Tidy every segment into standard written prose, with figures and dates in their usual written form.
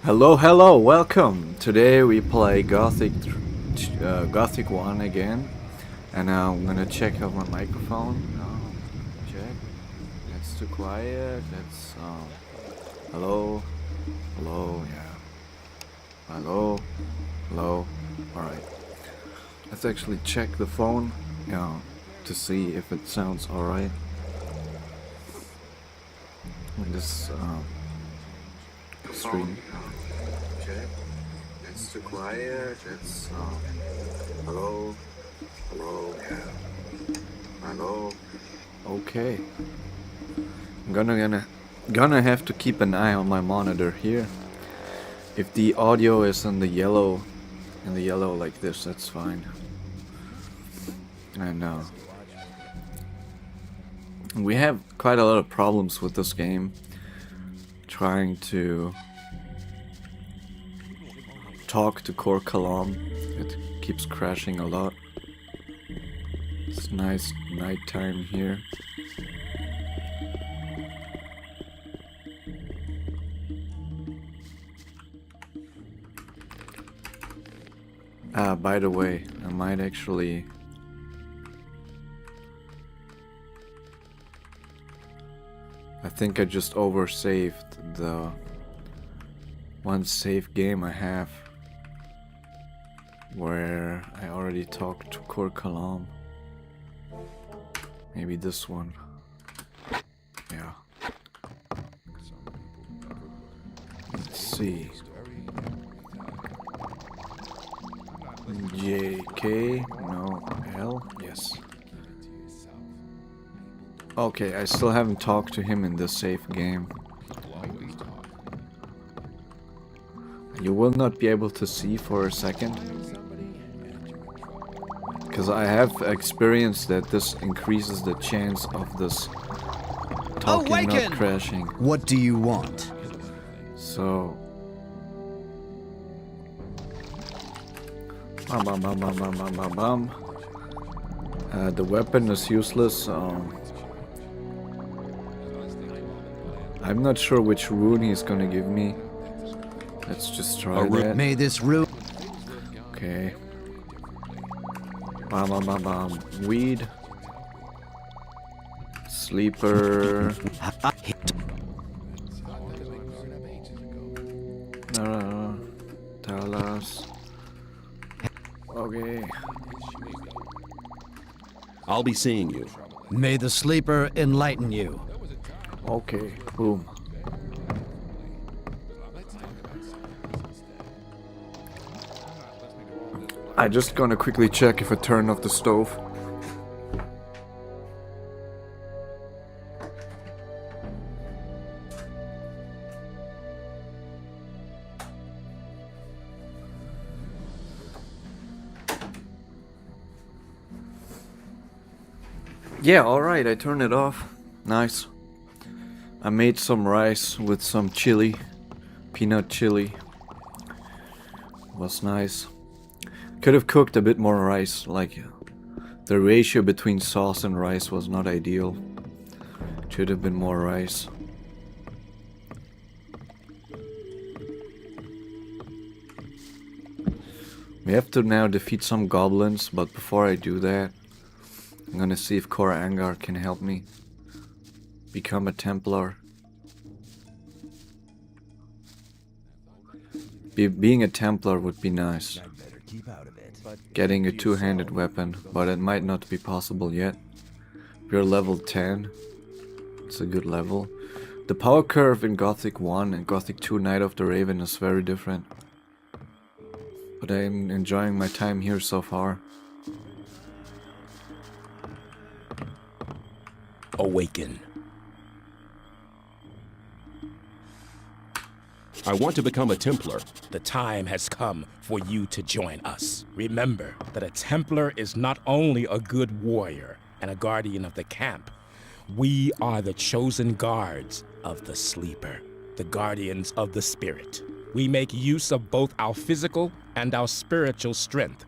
Hello, hello, welcome. Today we play Gothic 1 again, and I'm gonna check out my microphone. Check. That's too quiet. That's hello, hello, yeah, hello, hello. All right. Let's actually check the phone, to see if it sounds all right. This stream. Check. It's too quiet. It's hello, hello, yeah, hello. Okay. I'm gonna have to keep an eye on my monitor here. If the audio is in the yellow like this, that's fine. And we have quite a lot of problems with this game. Trying to talk to Core Kalam. It keeps crashing a lot. It's nice nighttime here. By the way, I might actually I think I just oversaved the one save game I have where I already talked to Core Kalam. Maybe this one. Yeah. Let's see. JK, no, L, yes. Okay, I still haven't talked to him in this safe game. You will not be able to see for a second. Because I have experienced that this increases the chance of this talking not crashing. What do you want? So... the weapon is useless. I'm not sure which rune he's gonna give me. Let's just try that. May this rune. Okay. Weed. Sleeper. Talas. Okay. I'll be seeing you. May the sleeper enlighten you. Okay, boom. I just gonna quickly check if I turn off the stove. Yeah, alright, I turned it off. Nice. I made some rice with some chili. Peanut chili. Was nice. Could have cooked a bit more rice, like the ratio between sauce and rice was not ideal. Should have been more rice. We have to now defeat some goblins, but before I do that, I'm gonna see if Cora Angar can help me become a Templar. Being a Templar would be nice. Getting a two-handed weapon, but it might not be possible yet. We're level 10. It's a good level. The power curve in Gothic 1 and Gothic 2 Night of the Raven is very different. But I'm enjoying my time here so far. Awaken. I want to become a Templar. The time has come for you to join us. Remember that a Templar is not only a good warrior and a guardian of the camp. We are the chosen guards of the Sleeper, the guardians of the spirit. We make use of both our physical and our spiritual strength.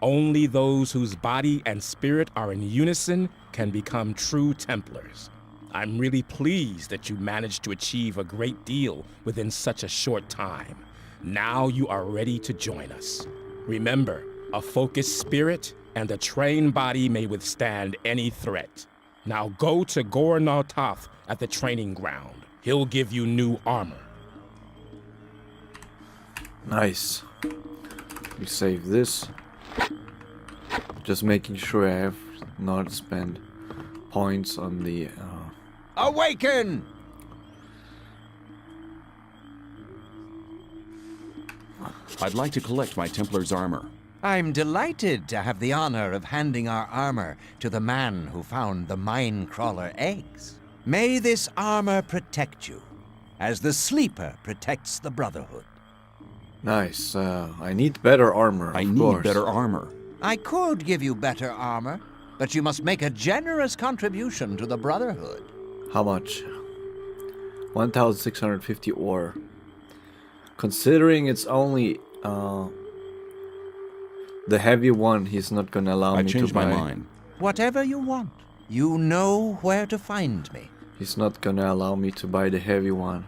Only those whose body and spirit are in unison can become true Templars. I'm really pleased that you managed to achieve a great deal within such a short time. Now you are ready to join us. Remember, a focused spirit and a trained body may withstand any threat. Now go to Gornaltoth at the training ground. He'll give you new armor. Nice. We save this. Just making sure I have not spent points on the... Awaken! I'd like to collect my Templar's armor. I'm delighted to have the honor of handing our armor to the man who found the mine crawler eggs. May this armor protect you, as the sleeper protects the Brotherhood. Nice. I need better armor, I of need course. better armor. I could give you better armor, but you must make a generous contribution to the Brotherhood. How much? 1,650 ore. Considering it's only the heavy one, he's not gonna allow I me to changed buy. my mind. Whatever you want, you know where to find me. He's not gonna allow me to buy the heavy one.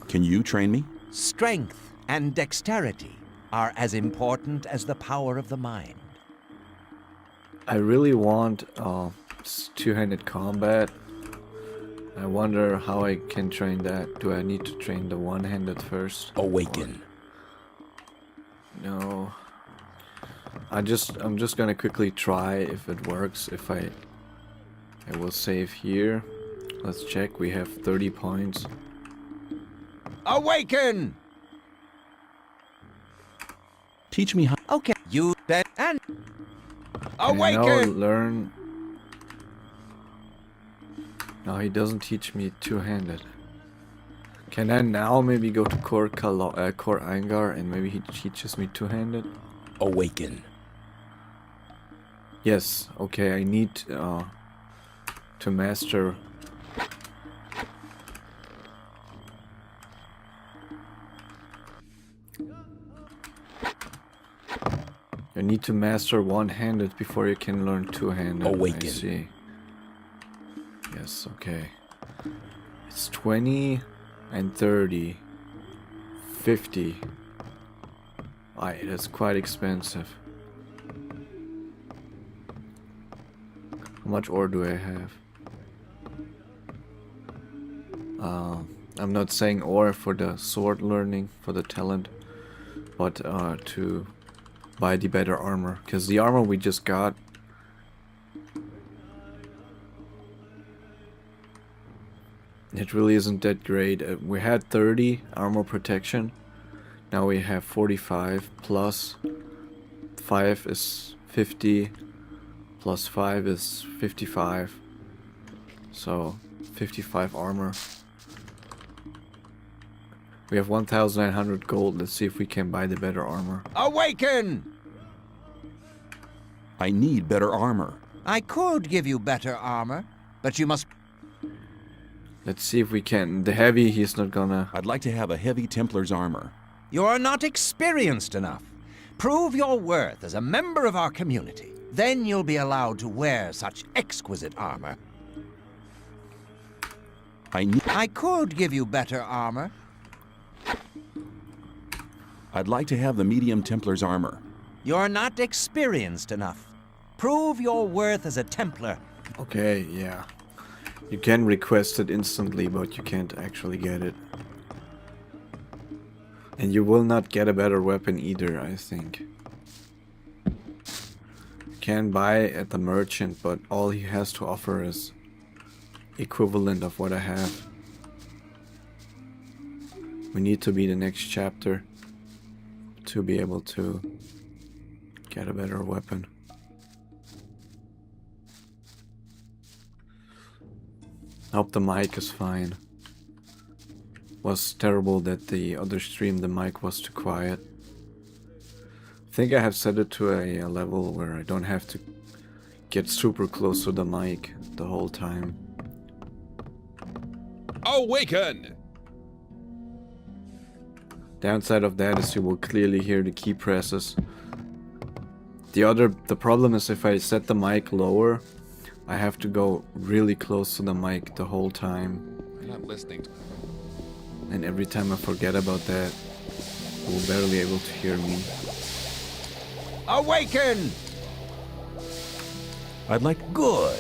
Can you train me? Strength and dexterity are as important as the power of the mind. I really want two-handed combat. I wonder how I can train that. Do I need to train the one-handed first? Awaken. No. I'm just gonna quickly try if it works. If I will save here. Let's check. We have 30 points. Awaken! Teach me how. Okay, you bet and Can I now awaken! learn? No, he doesn't teach me two-handed. Can I now maybe go to Core Angar and maybe he teaches me two-handed? Awaken. Yes. Okay, I need to master. You need to master one-handed before you can learn two-handed. Awaken. I see. Yes, okay. It's 20 and 30. 50. Aye, that's quite expensive. How much ore do I have? I'm not saying ore for the sword learning, for the talent, but to buy the better armor. Because the armor we just got, it really isn't that great. We had 30 armor protection. Now we have 45 plus 5 is 50 plus 5 is 55. So 55 armor. We have 1,900 gold. Let's see if we can buy the better armor. Awaken! I need better armor. I could give you better armor, but you must... Let's see if we can. The heavy, he's not gonna... I'd like to have a heavy Templar's armor. You're not experienced enough. Prove your worth as a member of our community. Then you'll be allowed to wear such exquisite armor. I could give you better armor. I'd like to have the medium Templar's armor. You're not experienced enough. Prove your worth as a Templar. Okay, yeah. You can request it instantly, but you can't actually get it. And you will not get a better weapon either, I think. You can buy at the merchant, but all he has to offer is equivalent of what I have. We need to be the next chapter to be able to get a better weapon. Hope the mic is fine. Was terrible that the other stream the mic was too quiet. I think I have set it to a level where I don't have to get super close to the mic the whole time. Awaken! Downside of that is you will clearly hear the key presses. The problem is if I set the mic lower, I have to go really close to the mic the whole time. I'm not listening. And every time I forget about that, you'll barely able to hear me. Awaken! I'd like Good.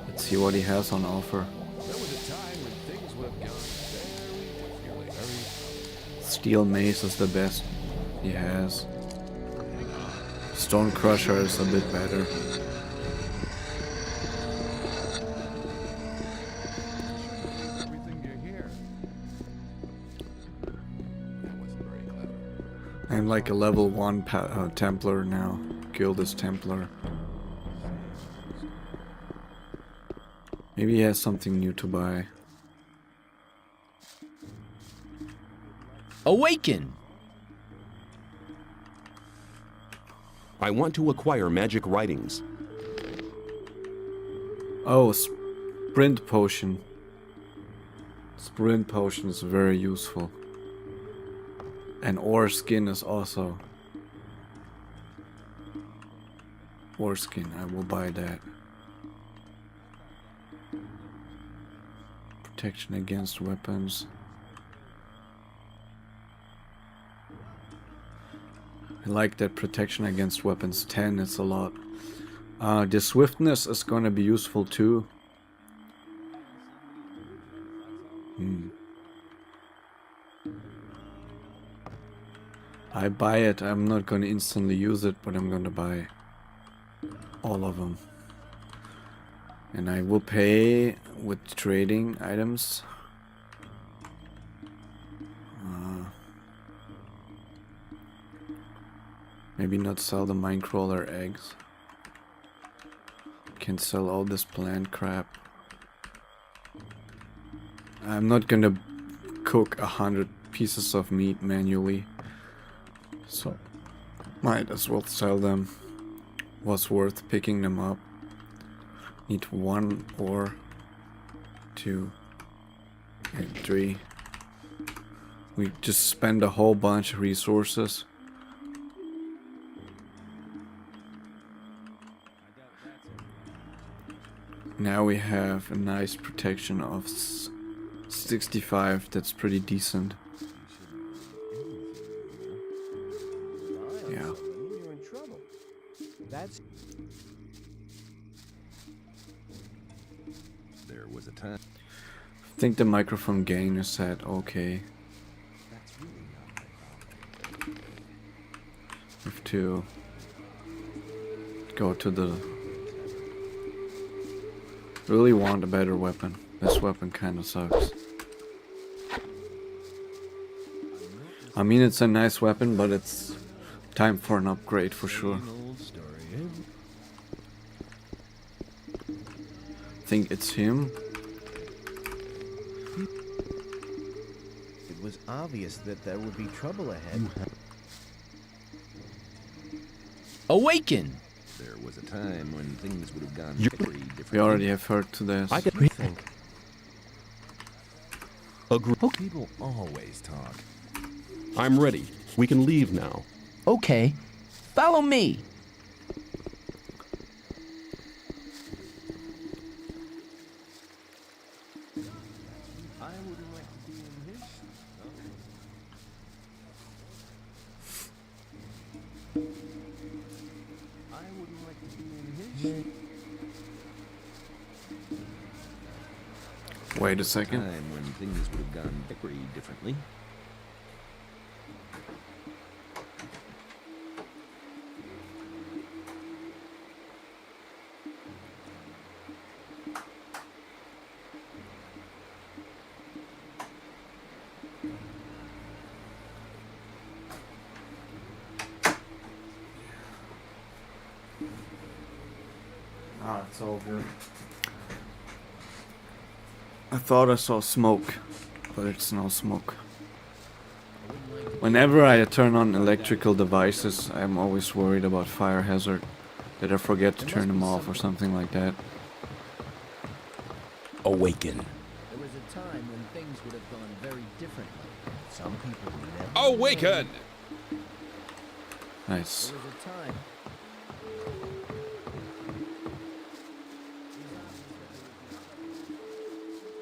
Let's see what he has on offer. There was a time when things would have gone very differently. Steel Mace is the best he has. Stone Crusher is a bit better. Everything you hear. That wasn't very clever. I'm like a level 1 Templar now. Guild is Templar. Maybe he has something new to buy. Awaken! I want to acquire magic writings. Oh, Sprint Potion. Sprint Potion is very useful. And Ore Skin is also. Ore Skin, I will buy that. Protection against weapons. I like that protection against weapons 10, it's a lot. The swiftness is gonna be useful too. I buy it, I'm not gonna instantly use it, but I'm gonna buy all of them. And I will pay with trading items. Maybe not sell the minecrawler eggs. Can sell all this plant crap. I'm not gonna cook 100 pieces of meat manually. So might as well sell them. Was worth picking them up. Need 1 or 2 and 3. We just spend a whole bunch of resources. Now we have a nice protection of 65, that's pretty decent. Yeah. You're in trouble. That's There was a time. I think the microphone gain is set okay. Have to go to the. Really want a better weapon. This weapon kind of sucks. I mean, it's a nice weapon, but it's time for an upgrade for sure. Think it's him. it was obvious that there would be trouble ahead. Awaken! There was a time when things would have gone You- very differently. We already have heard to this. I can Think. agree. People always talk. I'm ready. We can leave now. Okay, follow me. I wouldn't like to be in his. I wouldn't like to be in his. Wait a second. Time when things would have gone very differently. Ah, it's all good. I thought I saw smoke, but it's no smoke. Whenever I turn on electrical devices, I'm always worried about fire hazard. That I forget to turn them off or something like that. Awaken. There was a time when things would have gone very differently. Some people never. Awaken! Nice. There was a time.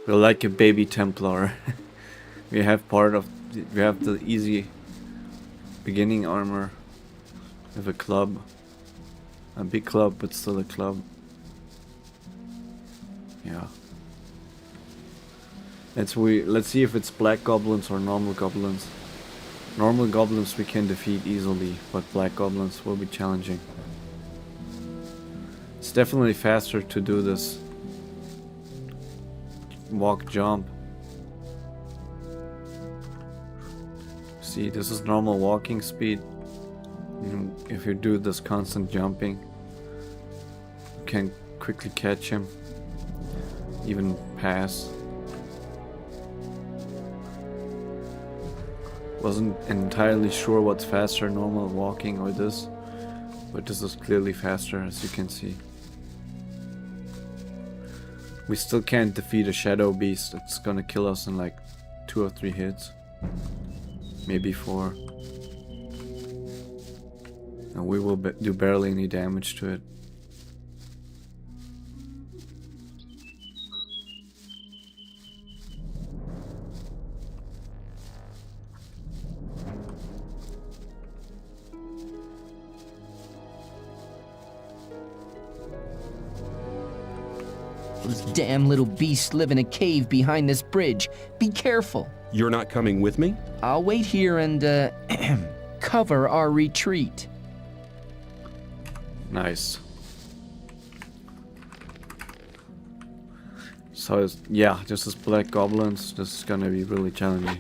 We're like a baby Templar. We have we have the easy beginning armor with a club. A big club, but still a club. Yeah. Let's see if it's black goblins or normal goblins. Normal goblins we can defeat easily, but black goblins will be challenging. It's definitely faster to do this walk jump. See, this is normal walking speed. If you do this constant jumping, you can quickly catch him, even pass. Wasn't entirely sure what's faster, normal walking or this, but this is clearly faster, as you can see. We still can't defeat a shadow beast. It's gonna kill us in like 2 or 3 hits, maybe 4. And we will do barely any damage to it. Those damn little beasts live in a cave behind this bridge. Be careful. You're not coming with me? I'll wait here and, cover our retreat. Nice. So, yeah, this is black goblins. This is gonna be really challenging.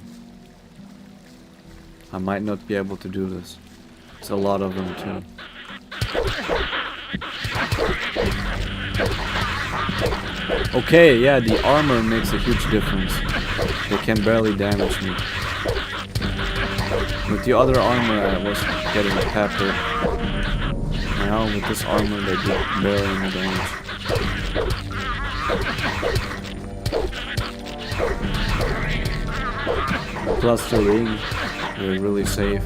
I might not be able to do this. It's a lot of them too. Okay, yeah, the armor makes a huge difference. They can barely damage me. With the other armor I was getting peppered. Now with this armor they do barely any damage. Plus the ring, we're really safe.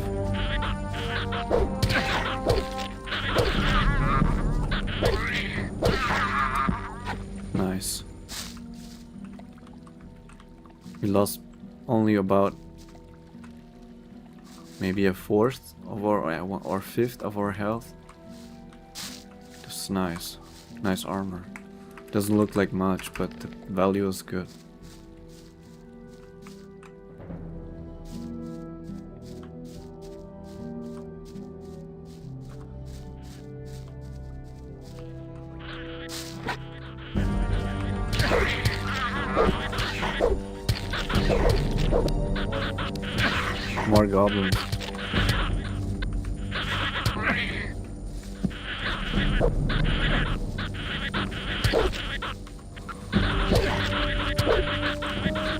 Nice. We lost only about maybe a fourth of our or fifth of our health. That's nice. Nice armor. Doesn't look like much, but the value is good. More goblins.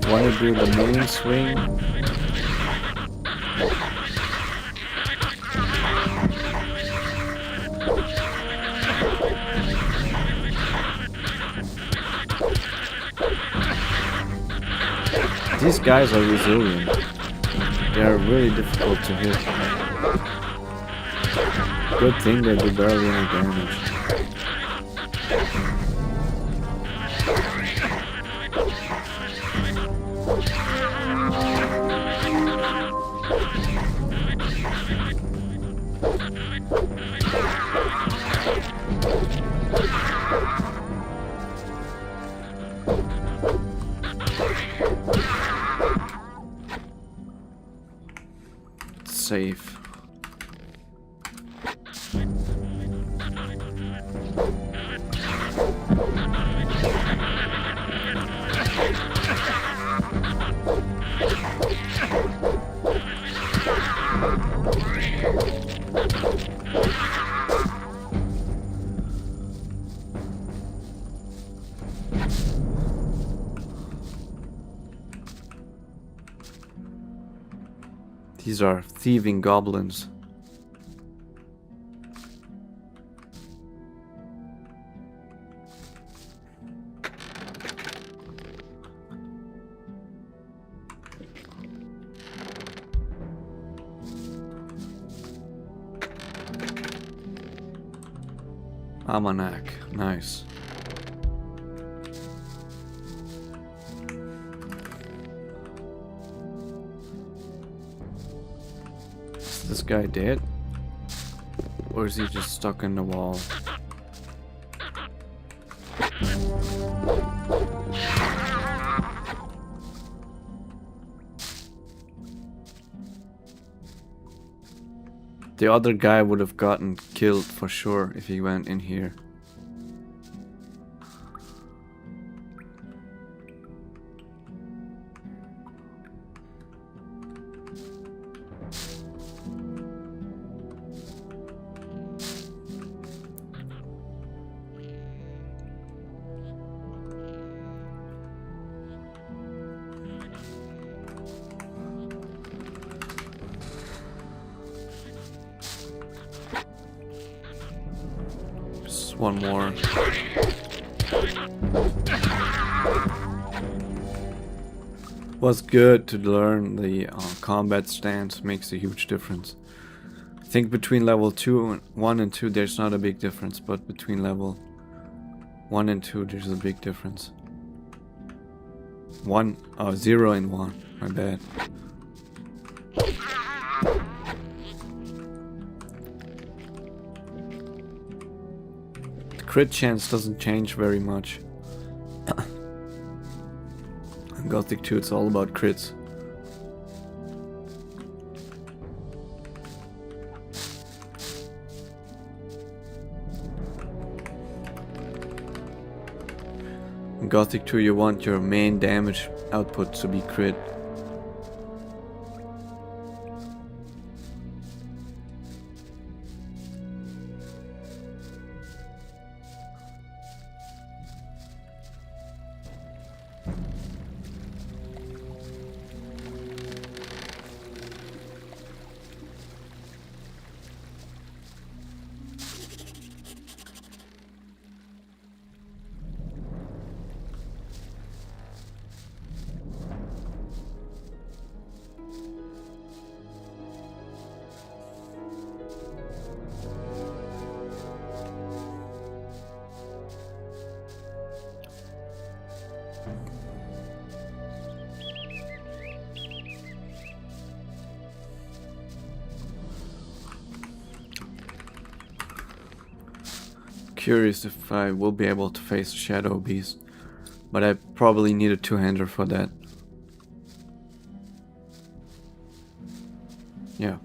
Wanna do the main swing? These guys are resilient. They are really difficult to hit. Good thing they do barely any damage. Safe. These are thieving goblins. Almanac, nice. this guy dead? Or is he just stuck in the wall? The other guy would have gotten killed for sure if he went in here. Just one more. Was good to learn the combat stance, makes a huge difference. I think between level 1 and 2 there's not a big difference, but between level 1 and 2 there's a big difference. 0 and 1, my bad. The crit chance doesn't change very much. In Gothic 2 it's all about crits. In Gothic 2 you want your main damage output to be crit. Curious if I will be able to face a Shadow Beast, but I probably need a two-hander for that. Yeah.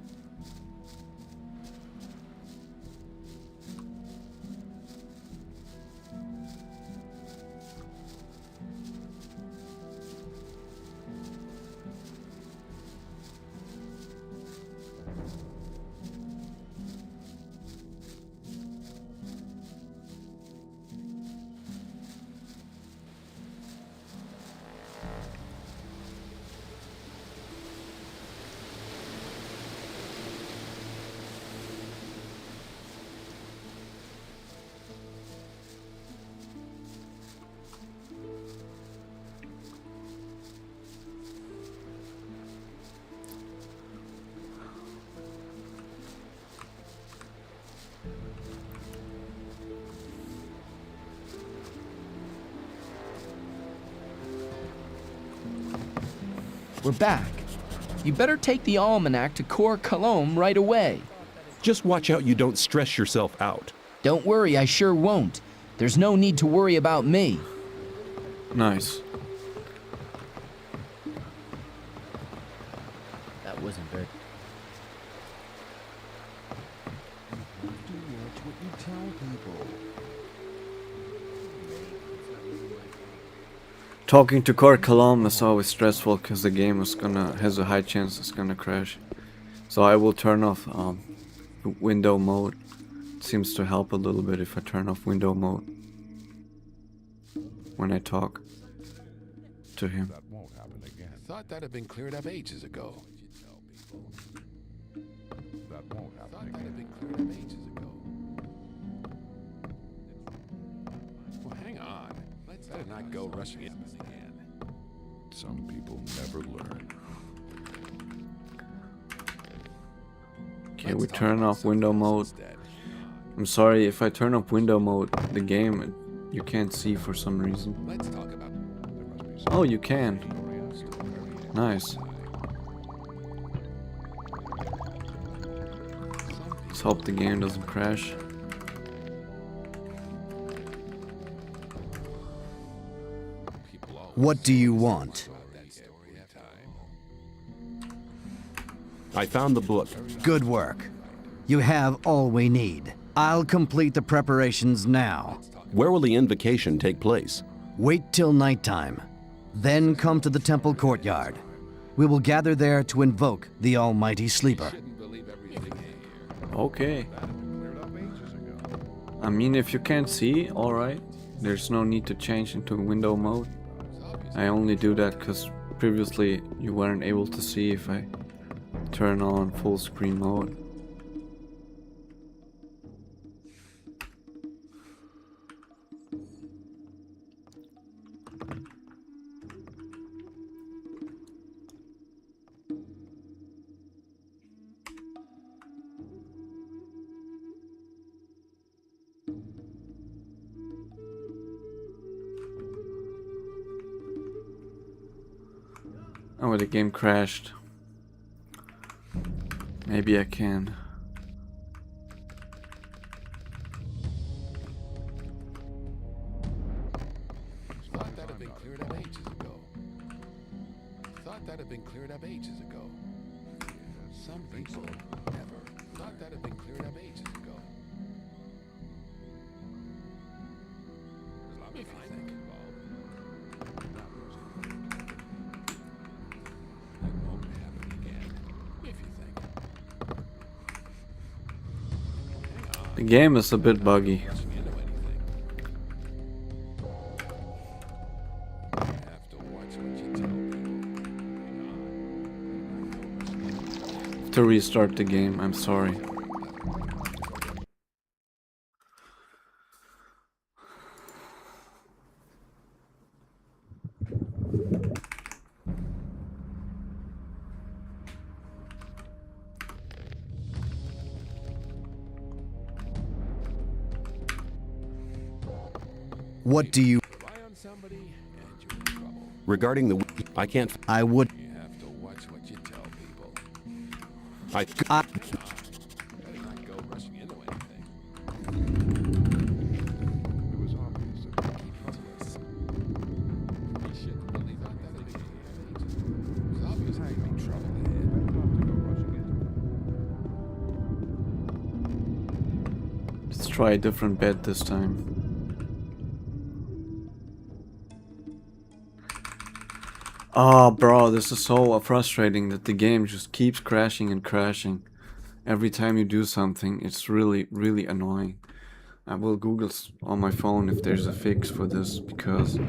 We're back. You better take the almanac to Cor Cologne right away. Just watch out you don't stress yourself out. Don't worry, I sure won't. There's no need to worry about me. Nice. That wasn't very... Talking to Cor Cologne is always stressful because the game has a high chance it's gonna crash. So I will turn off window mode. It seems to help a little bit if I turn off window mode when I talk to him. That won't happen again. Thought that had been cleared up ages ago. That won't happen again. Thought that had been cleared up ages ago. Well, hang on. Let's not go rushing in again. Some people never learn. Okay, we turn off window mode. I'm sorry, if I turn off window mode, the game, you can't see for some reason. Let's talk about. Oh, you can. Nice. Let's hope the game doesn't crash. What do you want? I found the book. Good work. You have all we need. I'll complete the preparations now. Where will the invocation take place? Wait till nighttime. Then come to the temple courtyard. We will gather there to invoke the Almighty Sleeper. Okay. I mean, if you can't see, alright. There's no need to change into window mode. I only do that because previously you weren't able to see if I turn on full screen mode. Oh, the game crashed. Maybe I can. Thought that had been cleared up ages ago. Thought that had been cleared up ages ago. Some people never. Thought that had been cleared up ages ago. If you think. It won't happen again. If you think. The game is a bit buggy. Rushing into anything. You have to watch what you tell people. To restart the game, I'm sorry. What do you... Rely on somebody and you're in trouble. Regarding the... I can't... I would... You have to watch what you tell people. I... Better not go rushing into anything. It was obvious that they keep troublous. You shouldn't really thought that had been ages. It was obvious that there'd be trouble ahead. Better not to go rushing into. Let's try a different bed this time. Oh, bro, this is so frustrating that the game just keeps crashing and crashing. Every time you do something, it's really, really annoying. I will Google on my phone if there's a fix for this, because...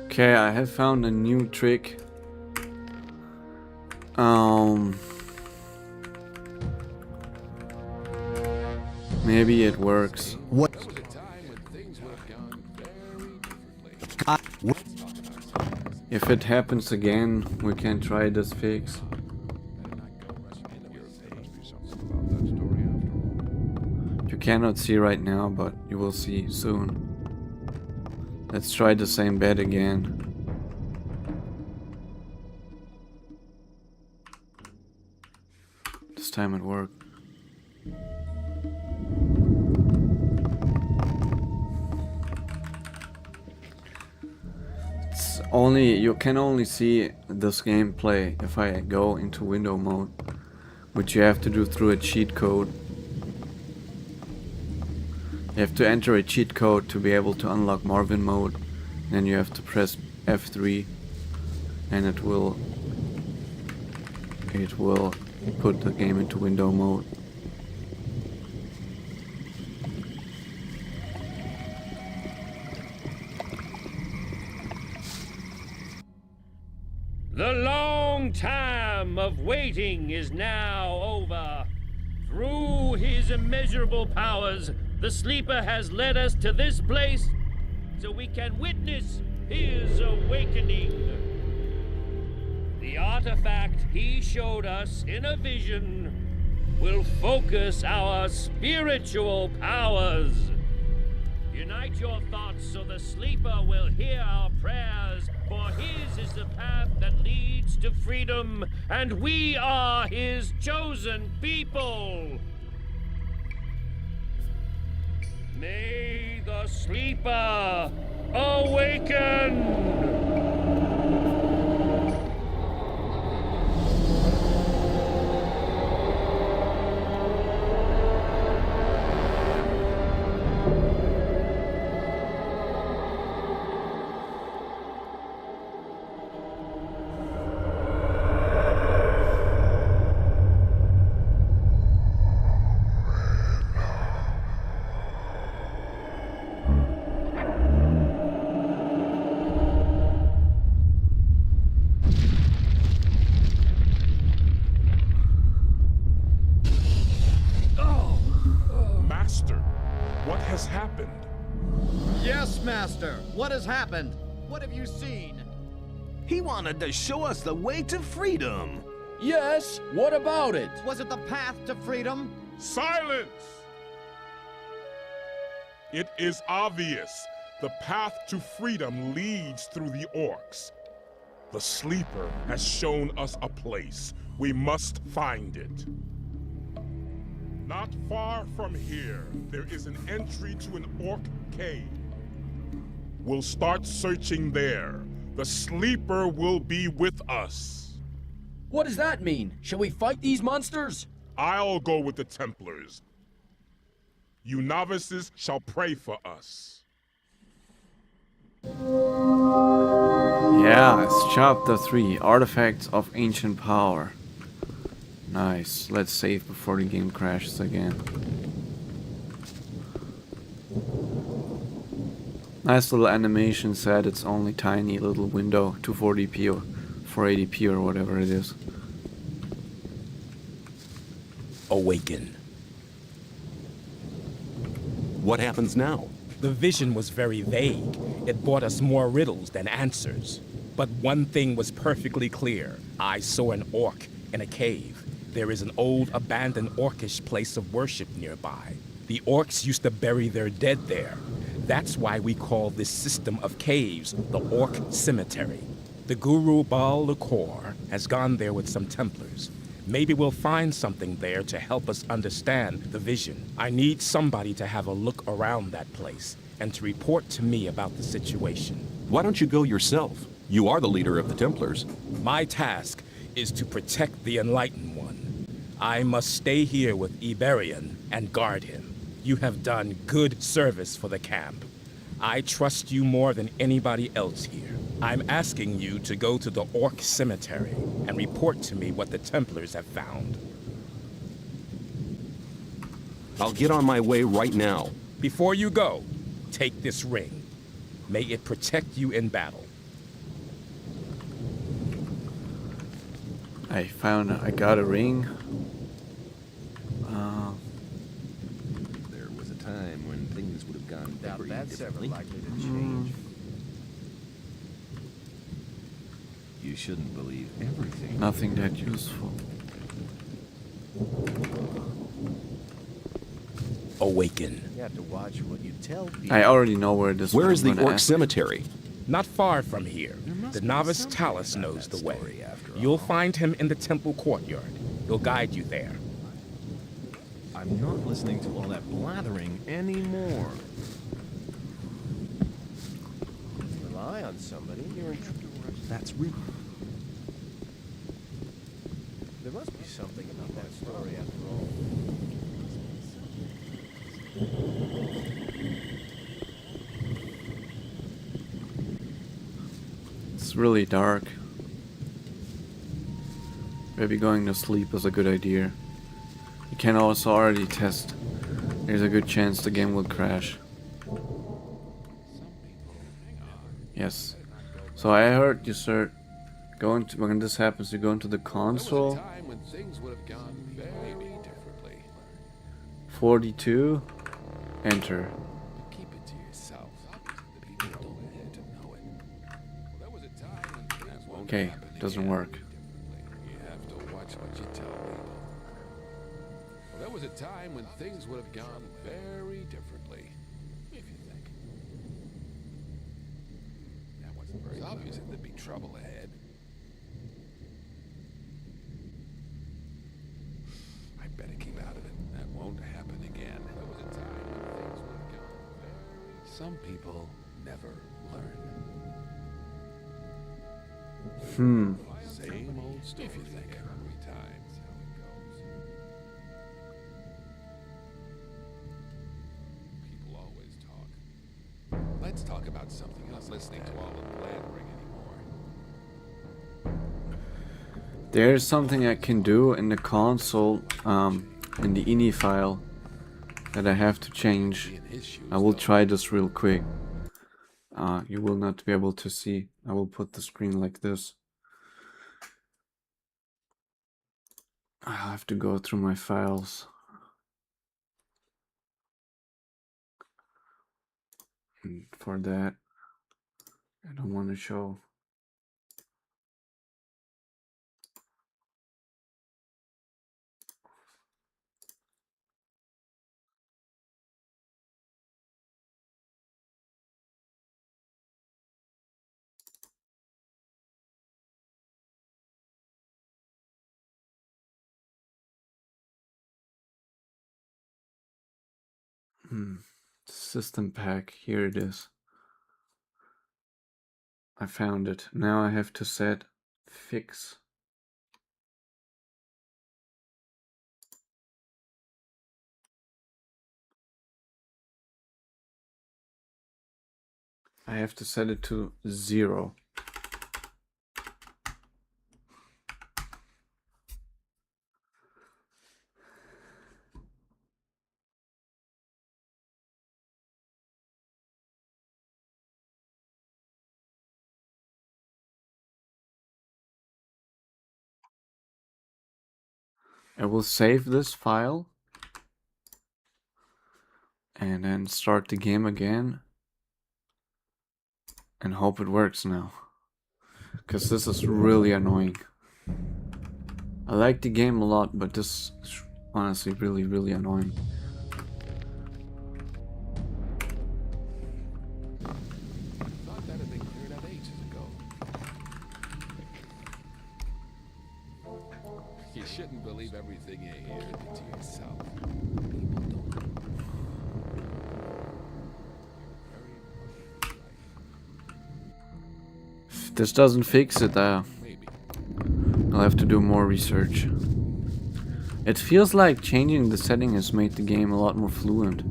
Okay, I have found a new trick. Maybe it works. What... There was a time when things would have gone very differently. I... If it happens again, we can try this fix. Better not go rushing into anything. There must be something about that story after all. You cannot see right now, but you will see soon. Let's try the same bed again. This time it worked. You can only see this gameplay if I go into window mode, which you have to do through a cheat code. You have to enter a cheat code to be able to unlock Marvin mode, then you have to press F3 and it will put the game into window mode. The long time of waiting is now over. Through his immeasurable powers, the Sleeper has led us to this place so we can witness his awakening. The artifact he showed us in a vision will focus our spiritual powers. Unite your thoughts so the Sleeper will hear our prayers, for his is the path that leads to freedom, and we are his chosen people. May the Sleeper awaken! What has happened? Yes, Master. What has happened? What have you seen? He wanted to show us the way to freedom. Yes, what about it? Was it the path to freedom? Silence! It is obvious. The path to freedom leads through the orcs. The Sleeper has shown us a place. We must find it. Not far from here, there is an entry to an orc cave. We'll start searching there. The Sleeper will be with us. What does that mean? Shall we fight these monsters? I'll go with the Templars. You novices shall pray for us. Yeah, it's chapter 3, Artifacts of Ancient Power. Nice. Let's save before the game crashes again. Nice little animation said it's only tiny little window, 240p or 480p or whatever it is. Awaken. What happens now? The vision was very vague. It brought us more riddles than answers. But one thing was perfectly clear. I saw an orc in a cave. There is an old, abandoned orcish place of worship nearby. The orcs used to bury their dead there. That's why we call this system of caves the Orc Cemetery. The Guru Baal Lakor has gone there with some Templars. Maybe we'll find something there to help us understand the vision. I need somebody to have a look around that place and to report to me about the situation. Why don't you go yourself? You are the leader of the Templars. My task is to protect the Enlightened One. I must stay here with Iberian and guard him. You have done good service for the camp. I trust you more than anybody else here. I'm asking you to go to the Orc Cemetery and report to me what the Templars have found. I'll get on my way right now. Before you go, take this ring. May it protect you in battle. I got a ring. There was a time when things would have gone very That's ever differently. likely to change. You shouldn't believe everything. Nothing that useful. Awaken. You have to watch what you tell people. I already know where this Where one is the I'm gonna Orc ask. Cemetery? Not far from here. must The be novice something Talus about knows that the way. story after You'll all. find him in the temple courtyard. He'll guide you there. I'm not listening to all that blathering anymore. Rely on somebody. You're in That's real. There must be something about that story after all. It's really dark. Maybe going to sleep is a good idea. You can also already test. There's a good chance the game will crash. Yes. So I heard you start going to, when this happens, you go into the console. There was a time when things would have gone very differently. 42. Enter. Keep it to yourself. The people don't need to know it. Well, there was a time when things won't Okay, happen doesn't again. work. You have to watch what you tell people. Well, there was a time when things would have gone very differently. If you think. That wasn't very obvious that there'd be trouble ahead. I better keep out of it. That won't happen again. There was a time when things would have gone very... Some people never learn. Same old story. If you think every time. That's how it goes. People always talk. Let's talk about something else. Listening to all the blathering anymore. There's something I can do in the console, in the ini file, that I have to change. I will try this real quick. You will not be able to see. I will put the screen like this. I have to go through my files. And for that, I don't want to show. System pack, here it is. I found it. Now I have to set fix. I have to set it to 0. I will save this file and then start the game again and hope it works now, because this is really annoying. I like the game a lot, but this is honestly really annoying. Thought that had been cleared up ages ago. You shouldn't believe everything you hear. Keep it to yourself. People don't know. If this doesn't fix it, I'll have to do more research. It feels like changing the setting has made the game a lot more fluid.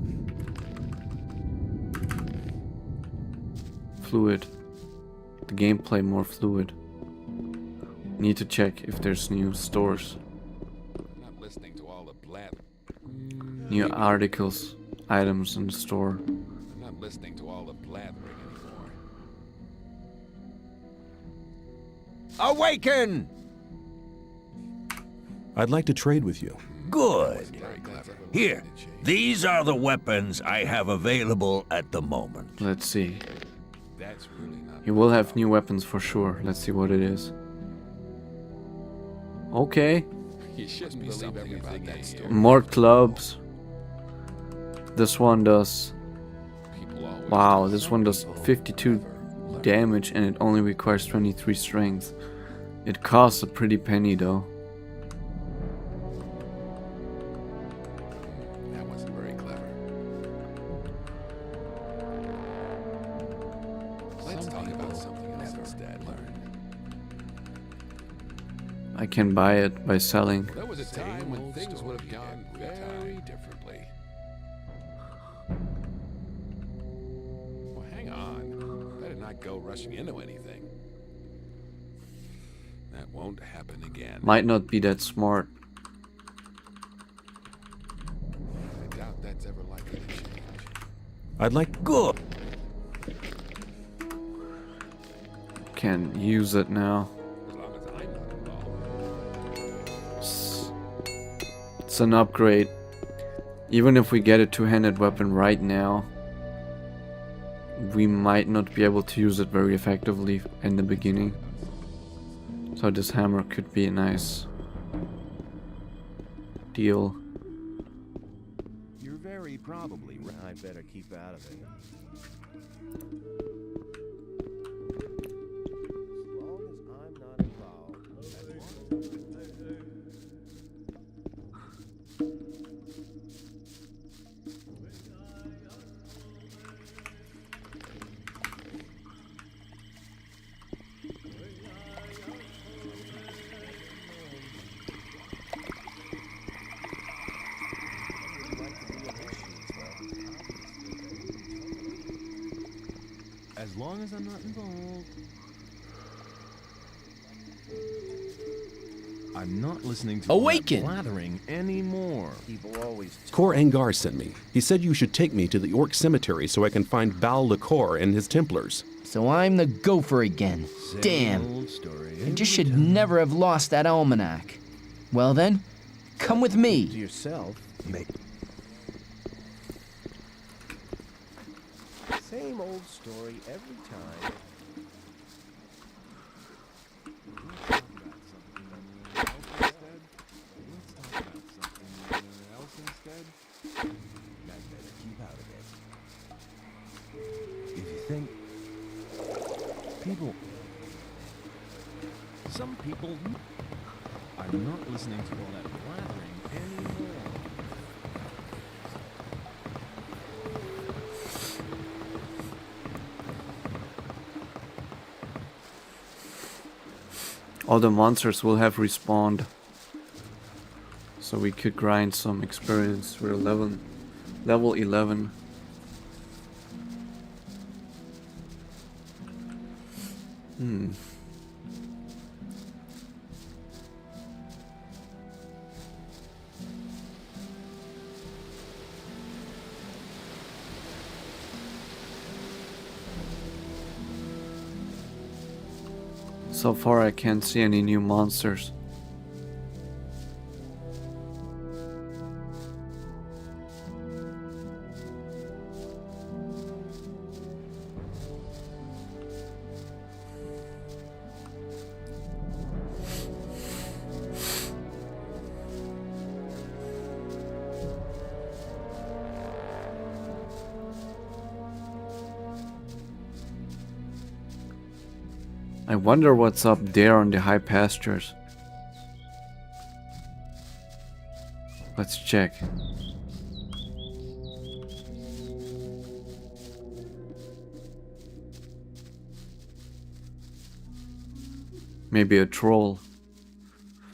The gameplay more fluid. Need to check if there's new stores. I'm not listening to all the blather. New articles, items in the store. I'm not listening to all the blathering anymore. Awaken! I'd like to trade with you. Good. Very clever. Here, these are the weapons I have available at the moment. Let's see. That's really not. You will have new weapons for sure. Let's see what it is. Okay. You shouldn't believe everything that story. More clubs. This one does. People always Wow, this one does 52 damage and it only requires 23 strength. It costs a pretty penny though. That wasn't very clever. Let's talk about something else instead. Learn. I can buy it by selling. There was a time when things would have gone very differently. Well, hang on. Better not go rushing into anything. That won't happen again. Might not be that smart. I doubt that's ever likely to change. I'd like good. Can use it now. As long as I'm not involved. It's an upgrade. Even if we get a two-handed weapon right now, we might not be able to use it very effectively in the beginning. So this hammer could be a nice deal. You're very probably right. I better keep out of it. As long as I'm not involved. As long as I'm not involved. I'm not listening to Awaken! blathering anymore. People always Kor Angar sent me. He said you should take me to the Orc Cemetery so I can find Baal Lakor and his Templars. So I'm the gopher again. Damn. old story. I just should never have lost that almanac. Well then, come with To me. yourself. Same old story every time. If you think people, some people, I'm not listening to all that blathering anymore. All the monsters will have respawned. So we could grind some experience. We're level 11. So far I can't see any new monsters. I wonder what's up there on the high pastures. Let's check. Maybe a troll.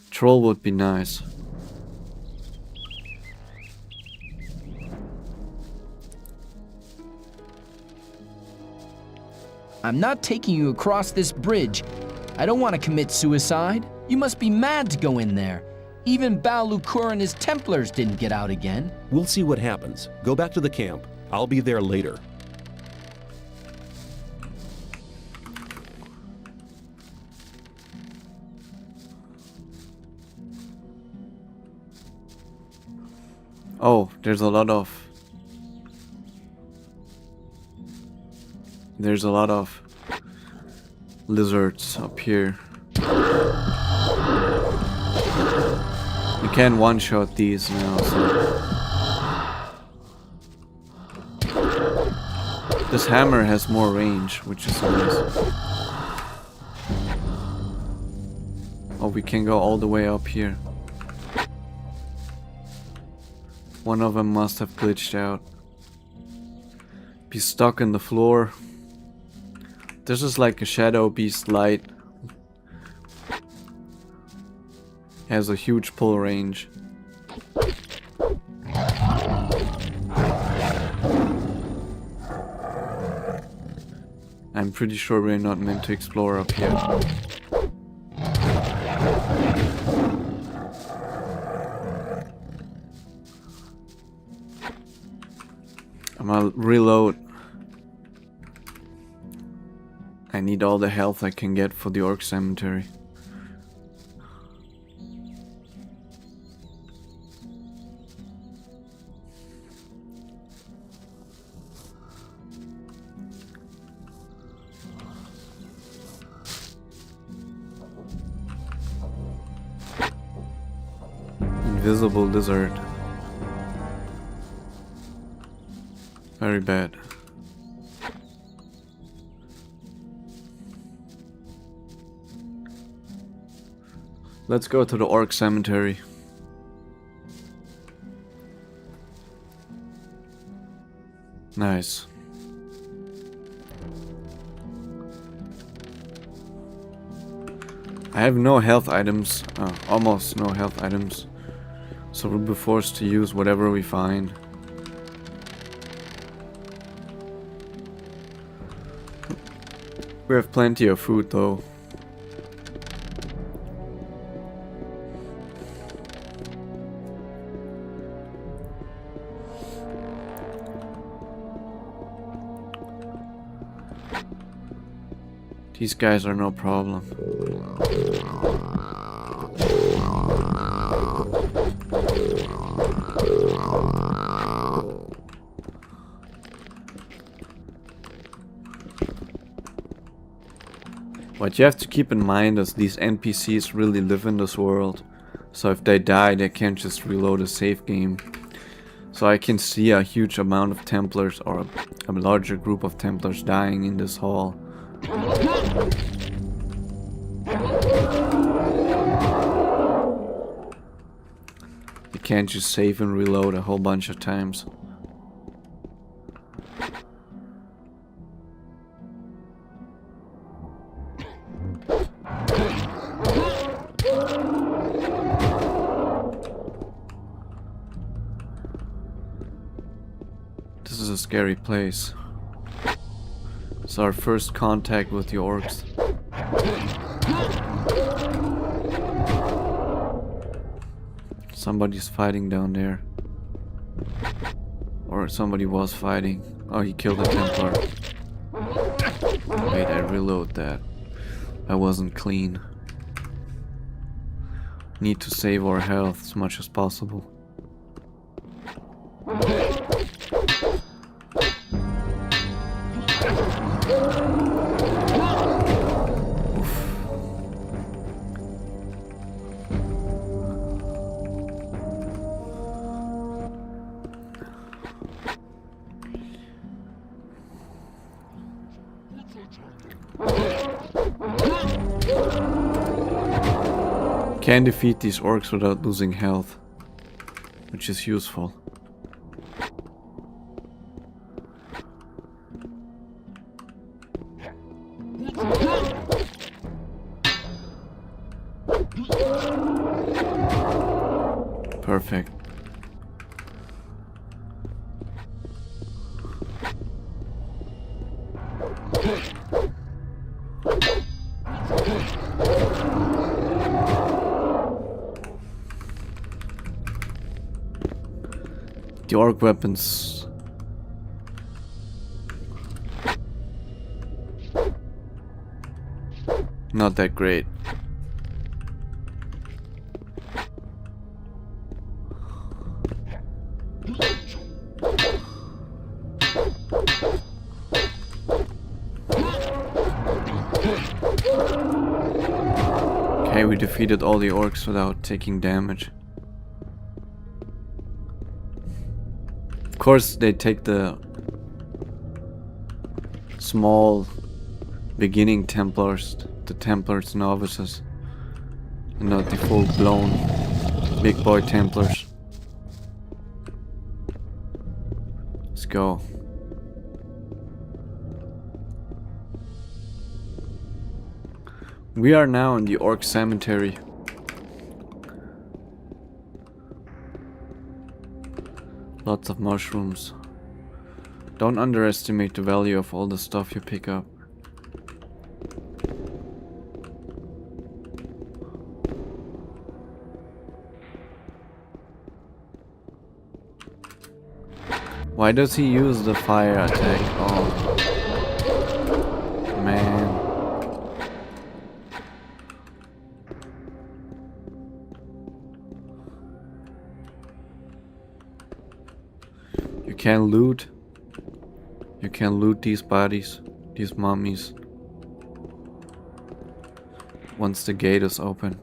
Troll would be nice. I'm not taking you across this bridge. I don't want to commit suicide. You must be mad to go in there. Even Baal Lakor and his Templars didn't get out again. We'll see what happens. Go back to the camp. I'll be there later. Oh, there's a lot of lizards up here. You can one-shot these now, so this hammer has more range, which is nice. Oh, we can go all the way up here. One of them must have glitched out. Be stuck in the floor. This is like a shadow beast light. Has a huge pull range. I'm pretty sure we're not meant to explore up here. I'm gonna reload. I need all the health I can get for the orc cemetery. Invisible desert. Very bad. Let's go to the orc cemetery. Nice. I have no health items, almost no health items, so we'll be forced to use whatever we find. We have plenty of food though. These guys are no problem. What you have to keep in mind is these NPCs really live in this world. So if they die, they can't just reload a save game. So I can see a huge amount of Templars, or a larger group of Templars, dying in this hall. You can't just save and reload a whole bunch of times. This is a scary place. It's our first contact with the orcs. Somebody's fighting down there. Or somebody was fighting. Oh, he killed a Templar. Wait, I reload that. That wasn't clean. Need to save our health as much as possible. Can defeat these orcs without losing health, which is useful. Perfect. The orc weapons. Not that great. Okay, we defeated all the orcs without taking damage. Of course, they take the small beginning Templars, the Templars novices, and not the full-blown big boy Templars. Let's go. We are now in the orc cemetery. Lots of mushrooms. Don't underestimate the value of all the stuff you pick up. Why does he use the fire attack? Oh, man. You can't loot. You can loot these bodies, these mummies, once the gate is open.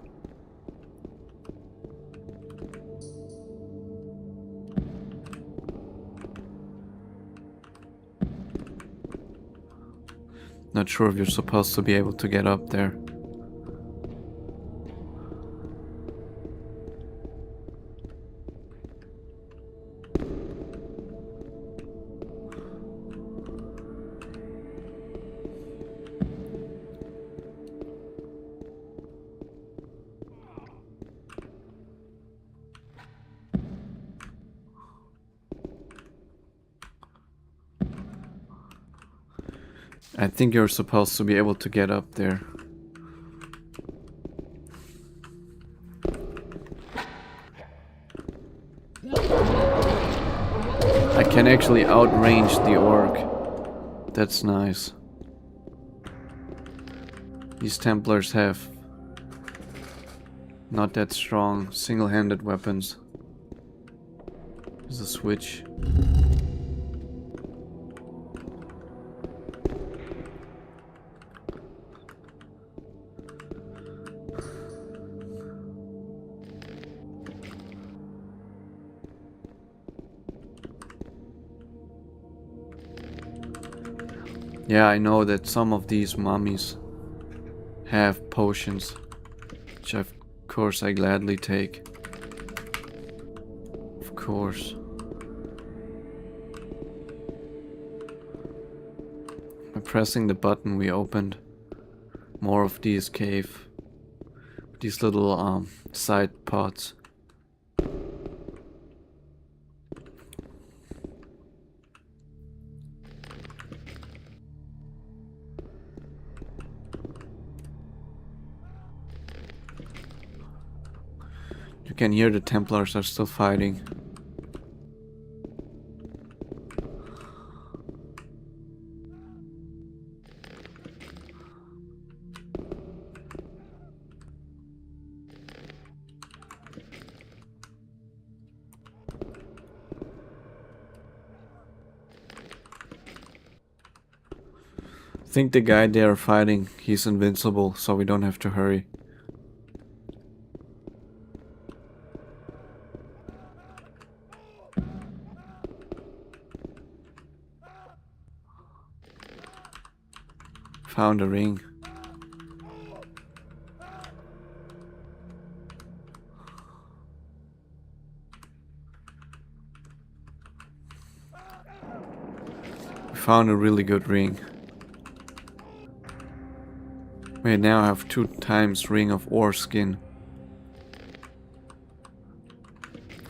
Not sure if you're supposed to be able to get up there. I think you're supposed to be able to get up there. I can actually outrange the orc. That's nice. These Templars have not that strong single-handed weapons. There's a switch. Yeah, I know that some of these mummies have potions, which of course I gladly take. Of course. By pressing the button we opened more of these these little side pods. You can hear the Templars are still fighting. I think the guy they are fighting, he's invincible, so we don't have to hurry. Found a ring. We found a really good ring. We now have 2 times ring of ore skin.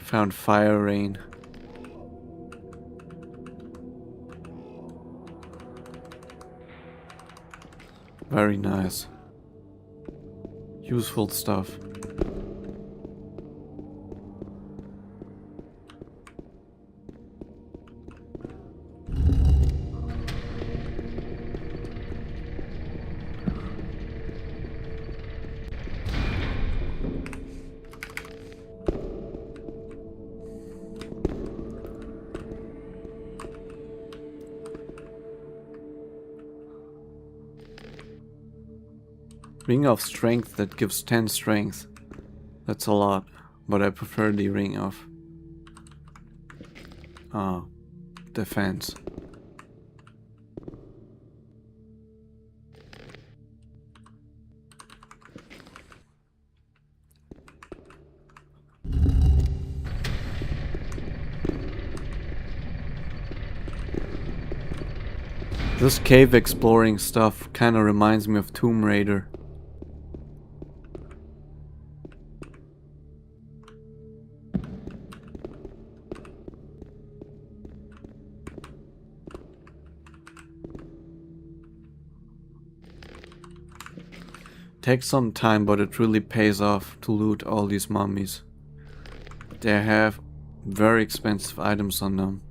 Found fire rain. Very nice. Useful stuff. Ring of strength that gives 10 strength. That's a lot, but I prefer the ring of defense. This cave exploring stuff kinda reminds me of Tomb Raider. Takes some time, but it really pays off to loot all these mummies. They have very expensive items on them.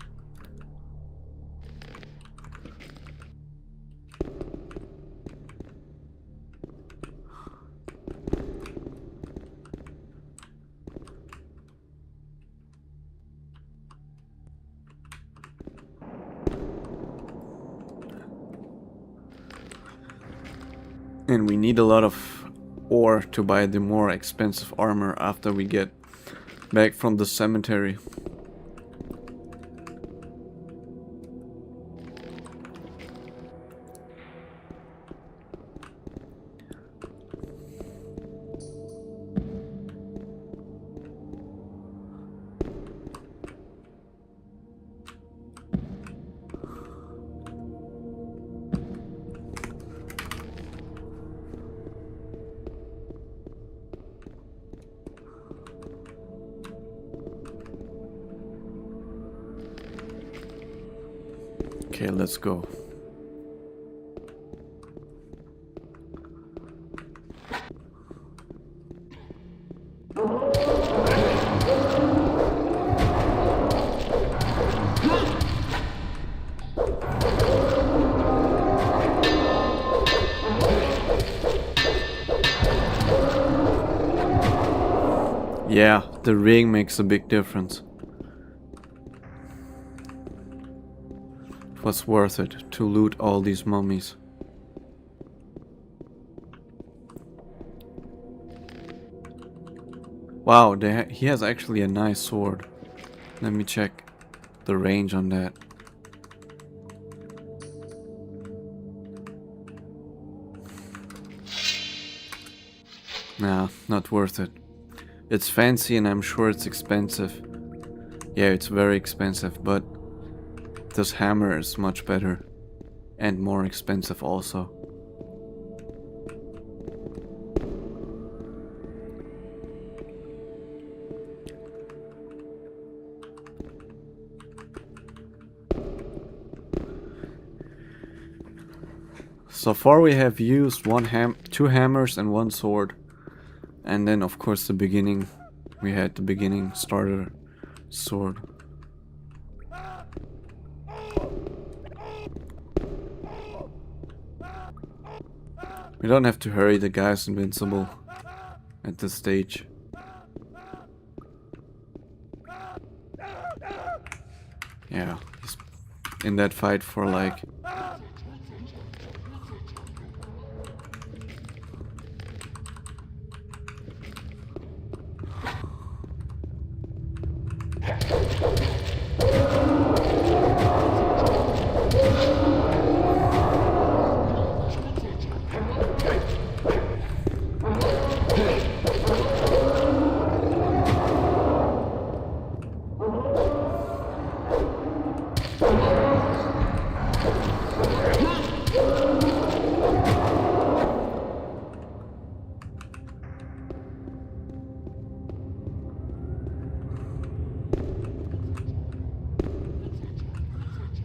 And we need a lot of ore to buy the more expensive armor after we get back from the cemetery. Okay, let's go. Yeah, the ring makes a big difference. It was worth it to loot all these mummies. Wow, he has actually a nice sword. Let me check the range on that. Nah, not worth it. It's fancy and I'm sure it's expensive. Yeah, it's very expensive, but this hammer is much better. And more expensive also. So far we have used two hammers and one sword. And then of course the beginning, we had the beginning starter sword. We don't have to hurry, the guy's invincible at this stage. Yeah, he's in that fight for like...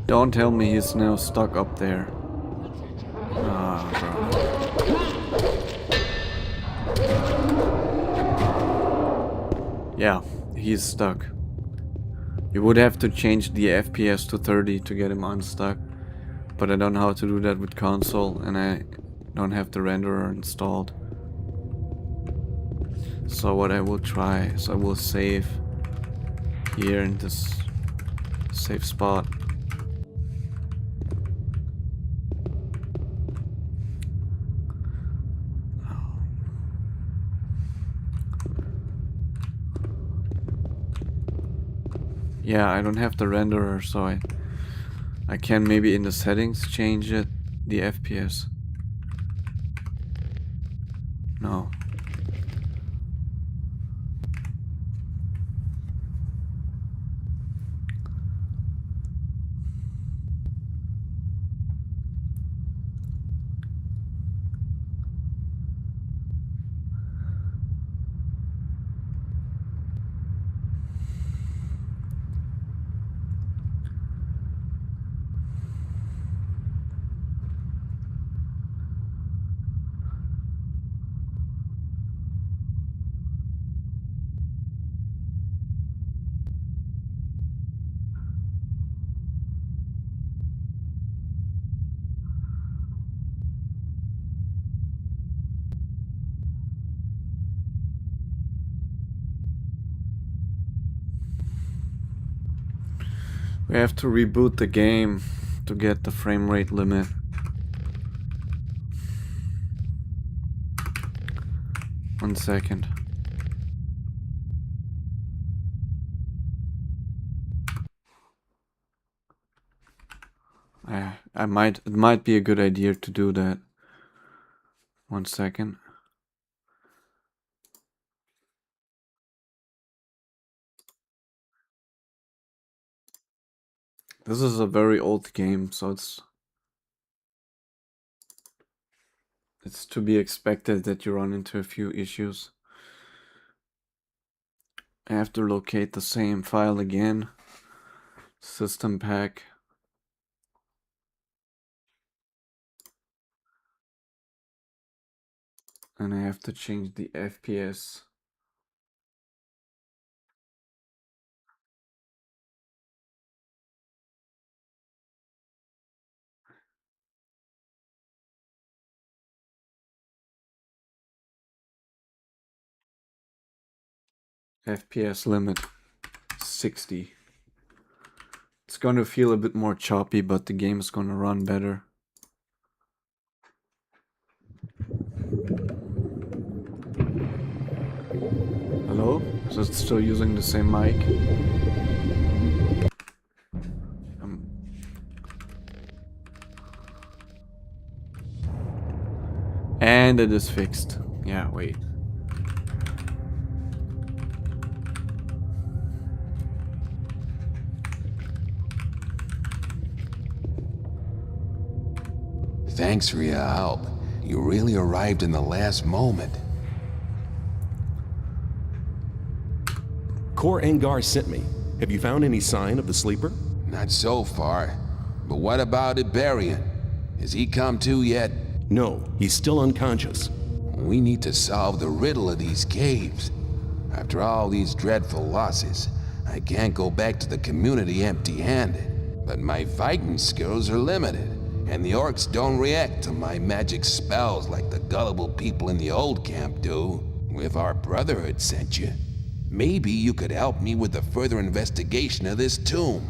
Don't tell me he's now stuck up there. Ah, bro. Yeah, he's stuck. You would have to change the FPS to 30 to get him unstuck. But I don't know how to do that with console and I don't have the renderer installed. So what I will try is I will save here in this safe spot. Yeah, I don't have the renderer, so I can maybe in the settings change it, the FPS. No. We have to reboot the game to get the frame rate limit. One second. It might be a good idea to do that. One second. This is a very old game, so it's to be expected that you run into a few issues. I have to locate the same file again. System pack. And I have to change the FPS. FPS limit 60. It's gonna feel a bit more choppy, but the game is gonna run better. Hello? Is it still using the same mic? And it is fixed. Yeah, wait. Thanks for your help. You really arrived in the last moment. Kor Angar sent me. Have you found any sign of the sleeper? Not so far. But what about Iberian? Has he come to yet? No, he's still unconscious. We need to solve the riddle of these caves. After all these dreadful losses, I can't go back to the community empty-handed. But my fighting skills are limited, and the orcs don't react to my magic spells like the gullible people in the old camp do. If our Brotherhood sent you, maybe you could help me with the further investigation of this tomb.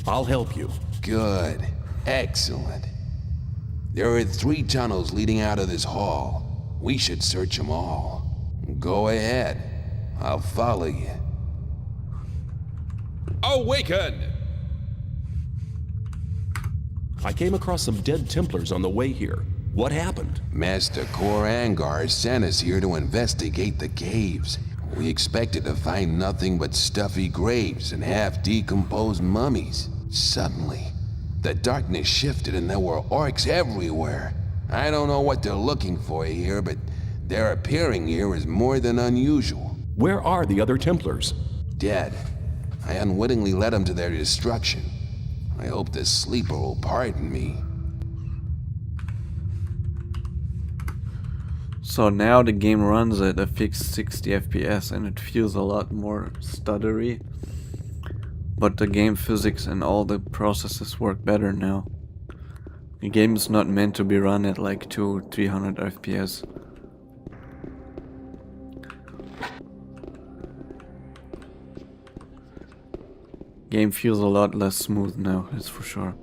I'll help you. Good. Excellent. There are 3 tunnels leading out of this hall. We should search them all. Go ahead. I'll follow you. Awaken! I came across some dead Templars on the way here. What happened? Master Kor Angar sent us here to investigate the caves. We expected to find nothing but stuffy graves and half-decomposed mummies. Suddenly, the darkness shifted and there were orcs everywhere. I don't know what they're looking for here, but their appearing here is more than unusual. Where are the other Templars? Dead. I unwittingly led them to their destruction. I hope the sleeper will pardon me. So now the game runs at a fixed 60 FPS and it feels a lot more stuttery. But the game physics and all the processes work better now. The game is not meant to be run at like 200-300 FPS. Game feels a lot less smooth now, that's for sure.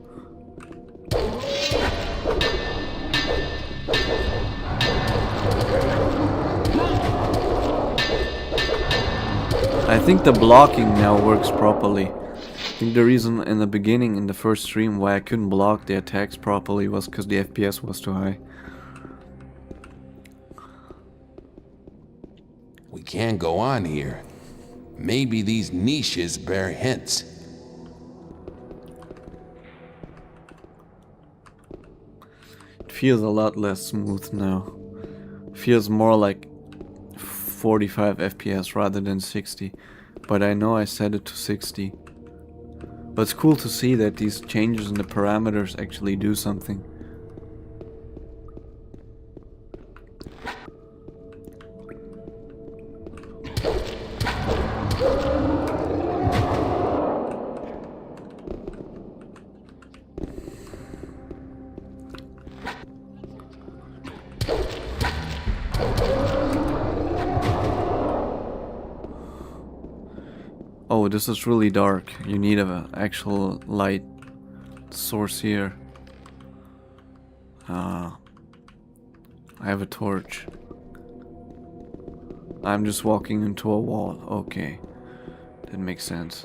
I think the blocking now works properly. I think the reason in the beginning, in the first stream, why I couldn't block the attacks properly was because the FPS was too high. We can't go on here. Maybe these niches bear hints. It feels a lot less smooth now. Feels more like 45 FPS rather than 60. But I know I set it to 60. But it's cool to see that these changes in the parameters actually do something. Oh, this is really dark. You need an actual light source here. I have a torch. I'm just walking into a wall. Okay. That makes sense.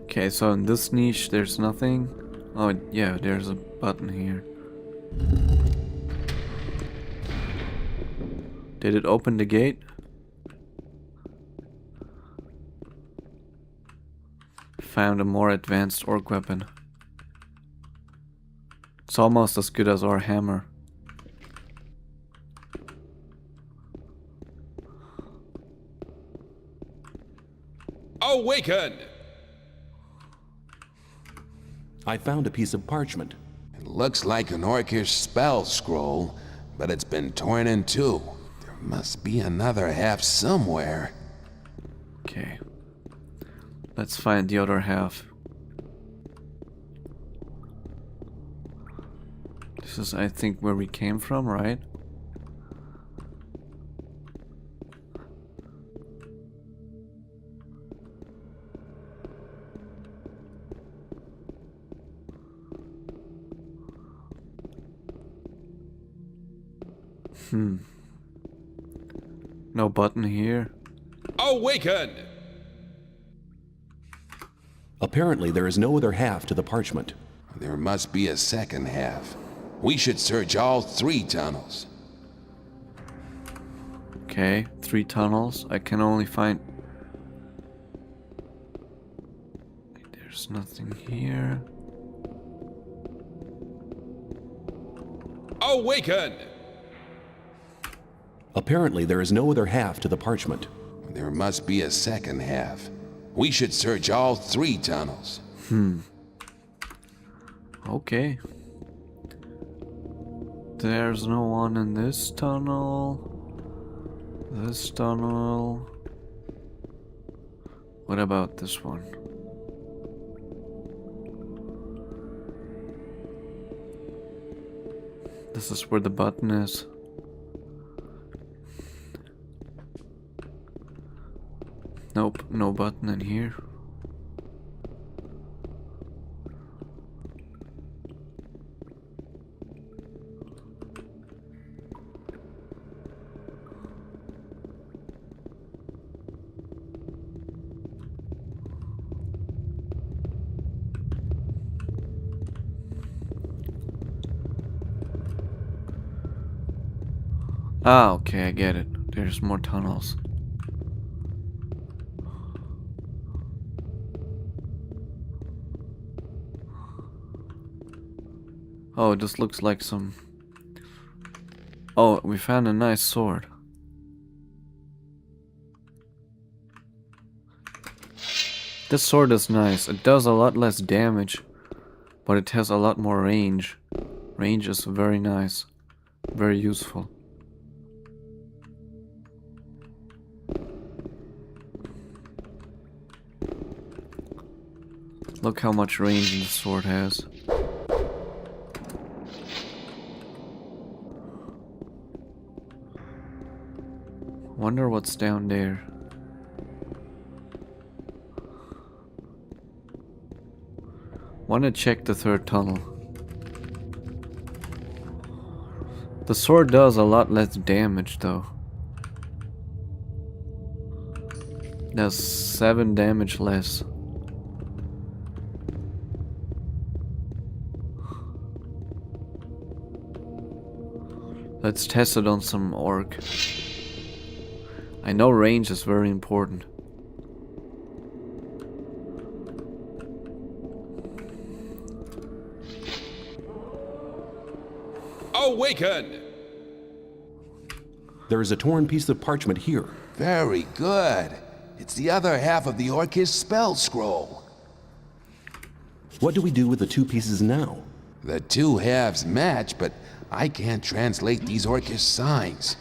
Okay, so in this niche there's nothing. Oh yeah, there's a button here. Did it open the gate? Found a more advanced orc weapon. It's almost as good as our hammer. Awaken! I found a piece of parchment. It looks like an orcish spell scroll, but it's been torn in two. There must be another half somewhere. Okay. Let's find the other half. This is, I think, where we came from, right? No button here. Awaken! Apparently, there is no other half to the parchment. There must be a second half. We should search all 3 tunnels. Okay, 3 tunnels. I can only find... There's nothing here. Awaken! Apparently, there is no other half to the parchment. There must be a second half. We should search all 3 tunnels. Okay. There's no one in this tunnel. This tunnel. What about this one? This is where the button is. Nope, no button in here. Ah, okay, I get it. There's more tunnels. Oh, this looks like some... Oh, we found a nice sword. This sword is nice. It does a lot less damage, but it has a lot more range. Range is very nice. Very useful. Look how much range this sword has. Wonder what's down there. Wanna check the 3rd tunnel. The sword does a lot less damage though. Does 7 damage less. Let's test it on some orc. I know range is very important. Awaken! There is a torn piece of parchment here. Very good. It's the other half of the orcish spell scroll. What do we do with the 2 pieces now? The 2 halves match, but I can't translate these orcish signs.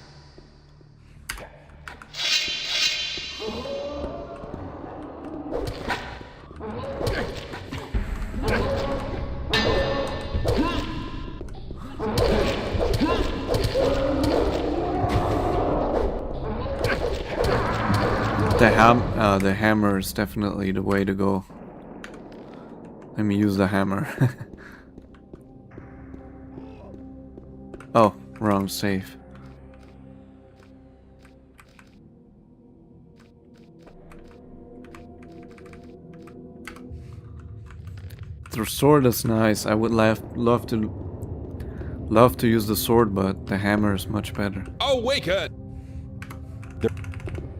The hammer is definitely the way to go. Let me use the hammer. Oh, wrong save. The sword is nice. I would love to use the sword, but the hammer is much better. Awaken!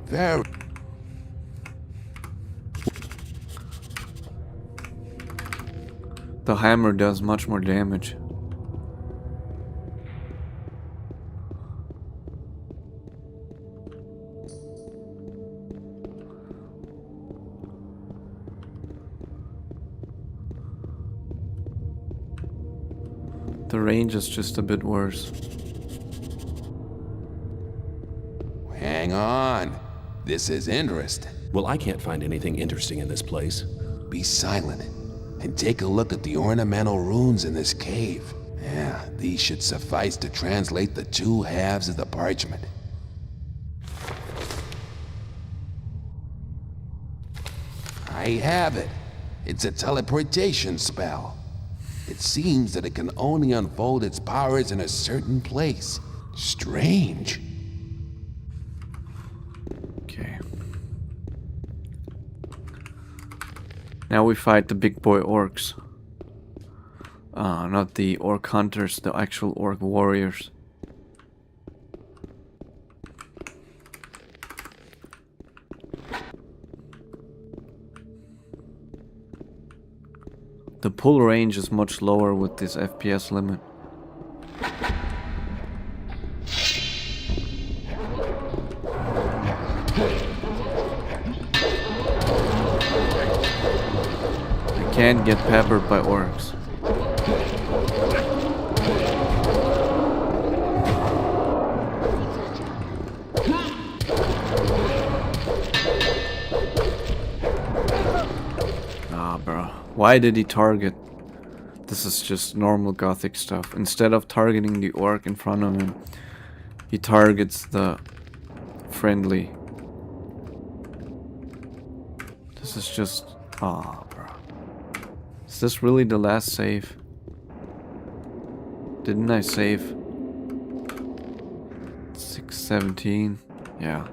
Very. The hammer does much more damage. The range is just a bit worse. Hang on. This is interesting. Well, I can't find anything interesting in this place. Be silent and take a look at the ornamental runes in this cave. Yeah, these should suffice to translate the two halves of the parchment. I have it. It's a teleportation spell. It seems that it can only unfold its powers in a certain place. Strange. Okay. Now we fight the big boy orcs. Not the orc hunters, the actual orc warriors. The pull range is much lower with this FPS limit. I can't get peppered by orcs. Why did he target? This is just normal Gothic stuff. Instead of targeting the orc in front of him, he targets the friendly. This is just... Ah, bro. Is this really the last save? Didn't I save? 6:17? Yeah.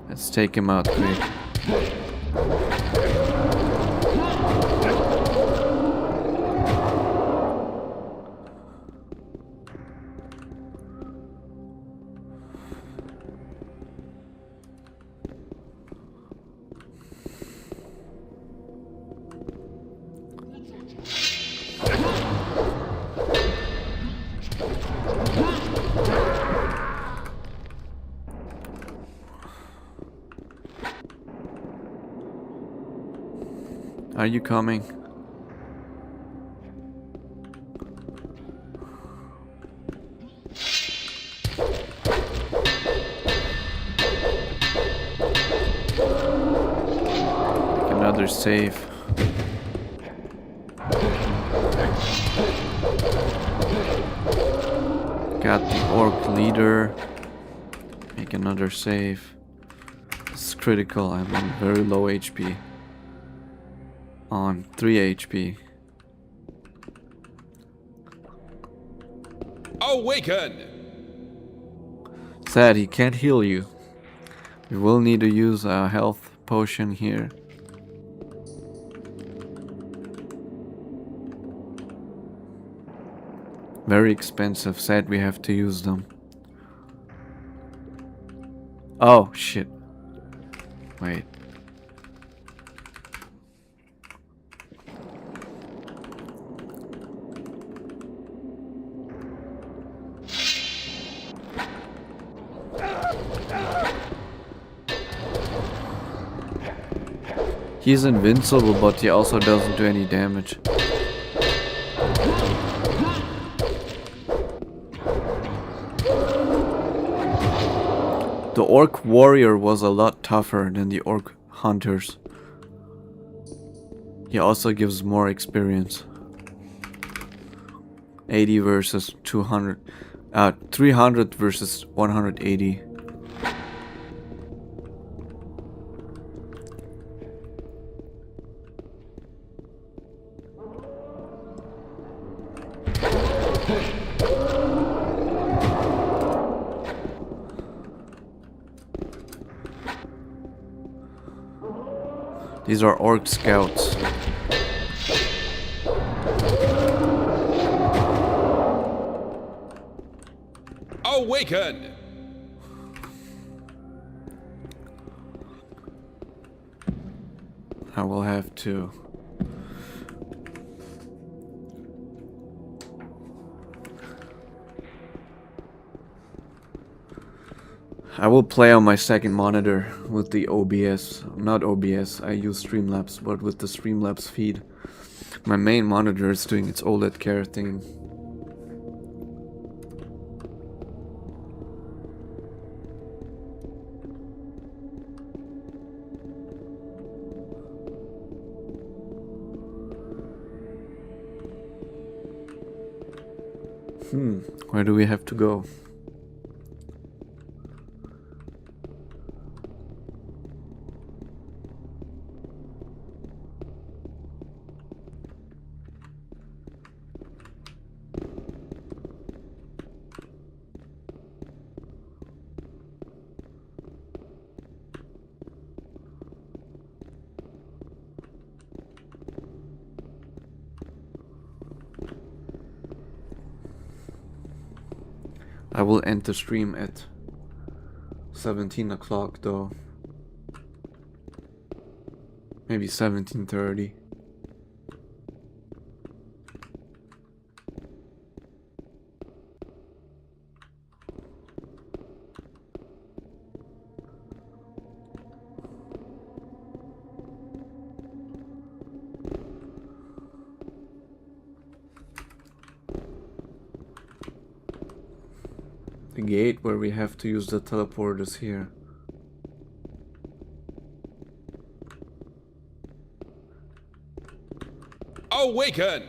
Let's take him out quick. Are you coming? Another save. Got the orc leader. Make another save. This is critical. I'm on very low HP. On 3 HP. Awaken! Sad, he can't heal you. We will need to use a health potion here. Very expensive. Sad we have to use them. Oh, shit. Wait. He's invincible, but he also doesn't do any damage. The orc warrior was a lot tougher than the orc hunters. He also gives more experience. 80 versus 200. 300 versus 180. These are orc scouts. Awaken! I will have to. I will play on my second monitor with the OBS. Not OBS, I use Streamlabs, but with the Streamlabs feed. My main monitor is doing its OLED care thing. Where do we have to go? I will end the stream at 17 o'clock though. Maybe 17:30. The gate where we have to use the teleport is here. Awaken!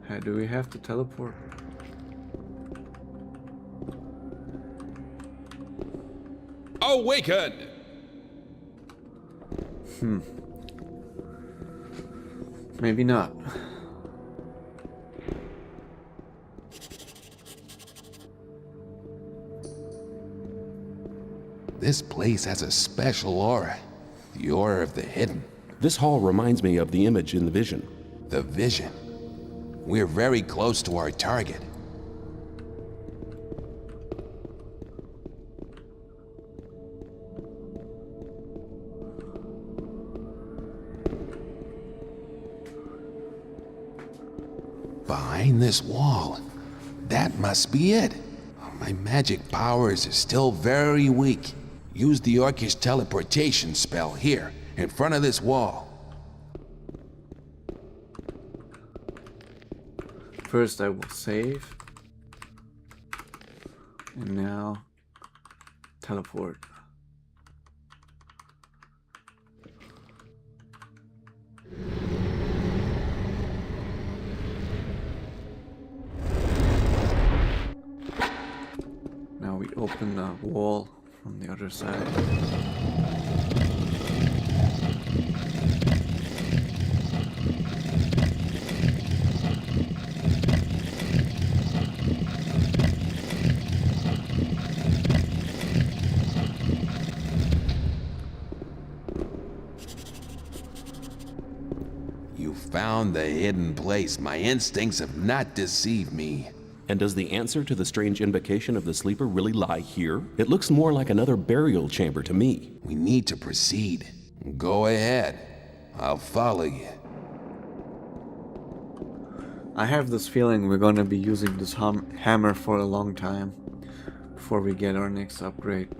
How do we have to teleport? Awaken! Maybe not. This place has a special aura. The aura of the hidden. This hall reminds me of the image in the vision. The vision. We're very close to our target. Behind this wall. That must be it. My magic powers are still very weak. Use the orcish teleportation spell here, in front of this wall. First I will save. And now teleport. Now we open the wall from the other side. You found the hidden place. My instincts have not deceived me. And does the answer to the strange invocation of the sleeper really lie here? It looks more like another burial chamber to me. We need to proceed. Go ahead. I'll follow you. I have this feeling we're gonna be using this hammer for a long time before we get our next upgrade.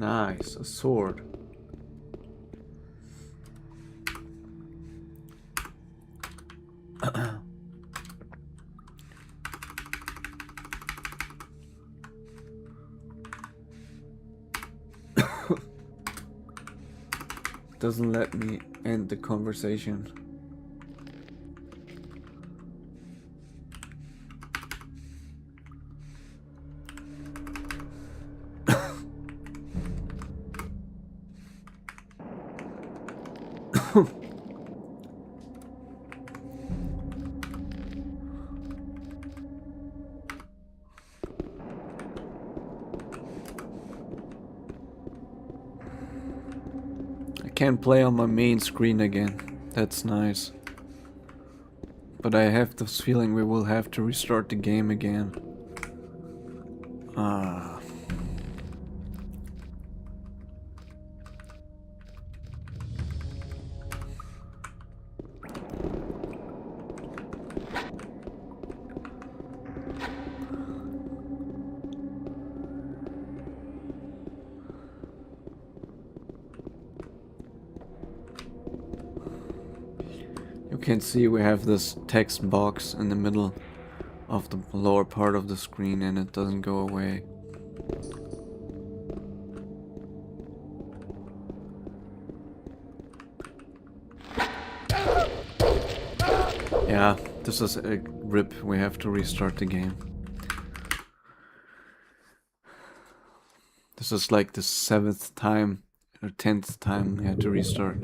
Nice, a sword. Doesn't let me end the conversation. I can't play on my main screen again. That's nice. But I have this feeling we will have to restart the game again. You can see we have this text box in the middle of the lower part of the screen and it doesn't go away. Yeah, this is a rip. We have to restart the game. This is like the 7th time or 10th time we had to restart.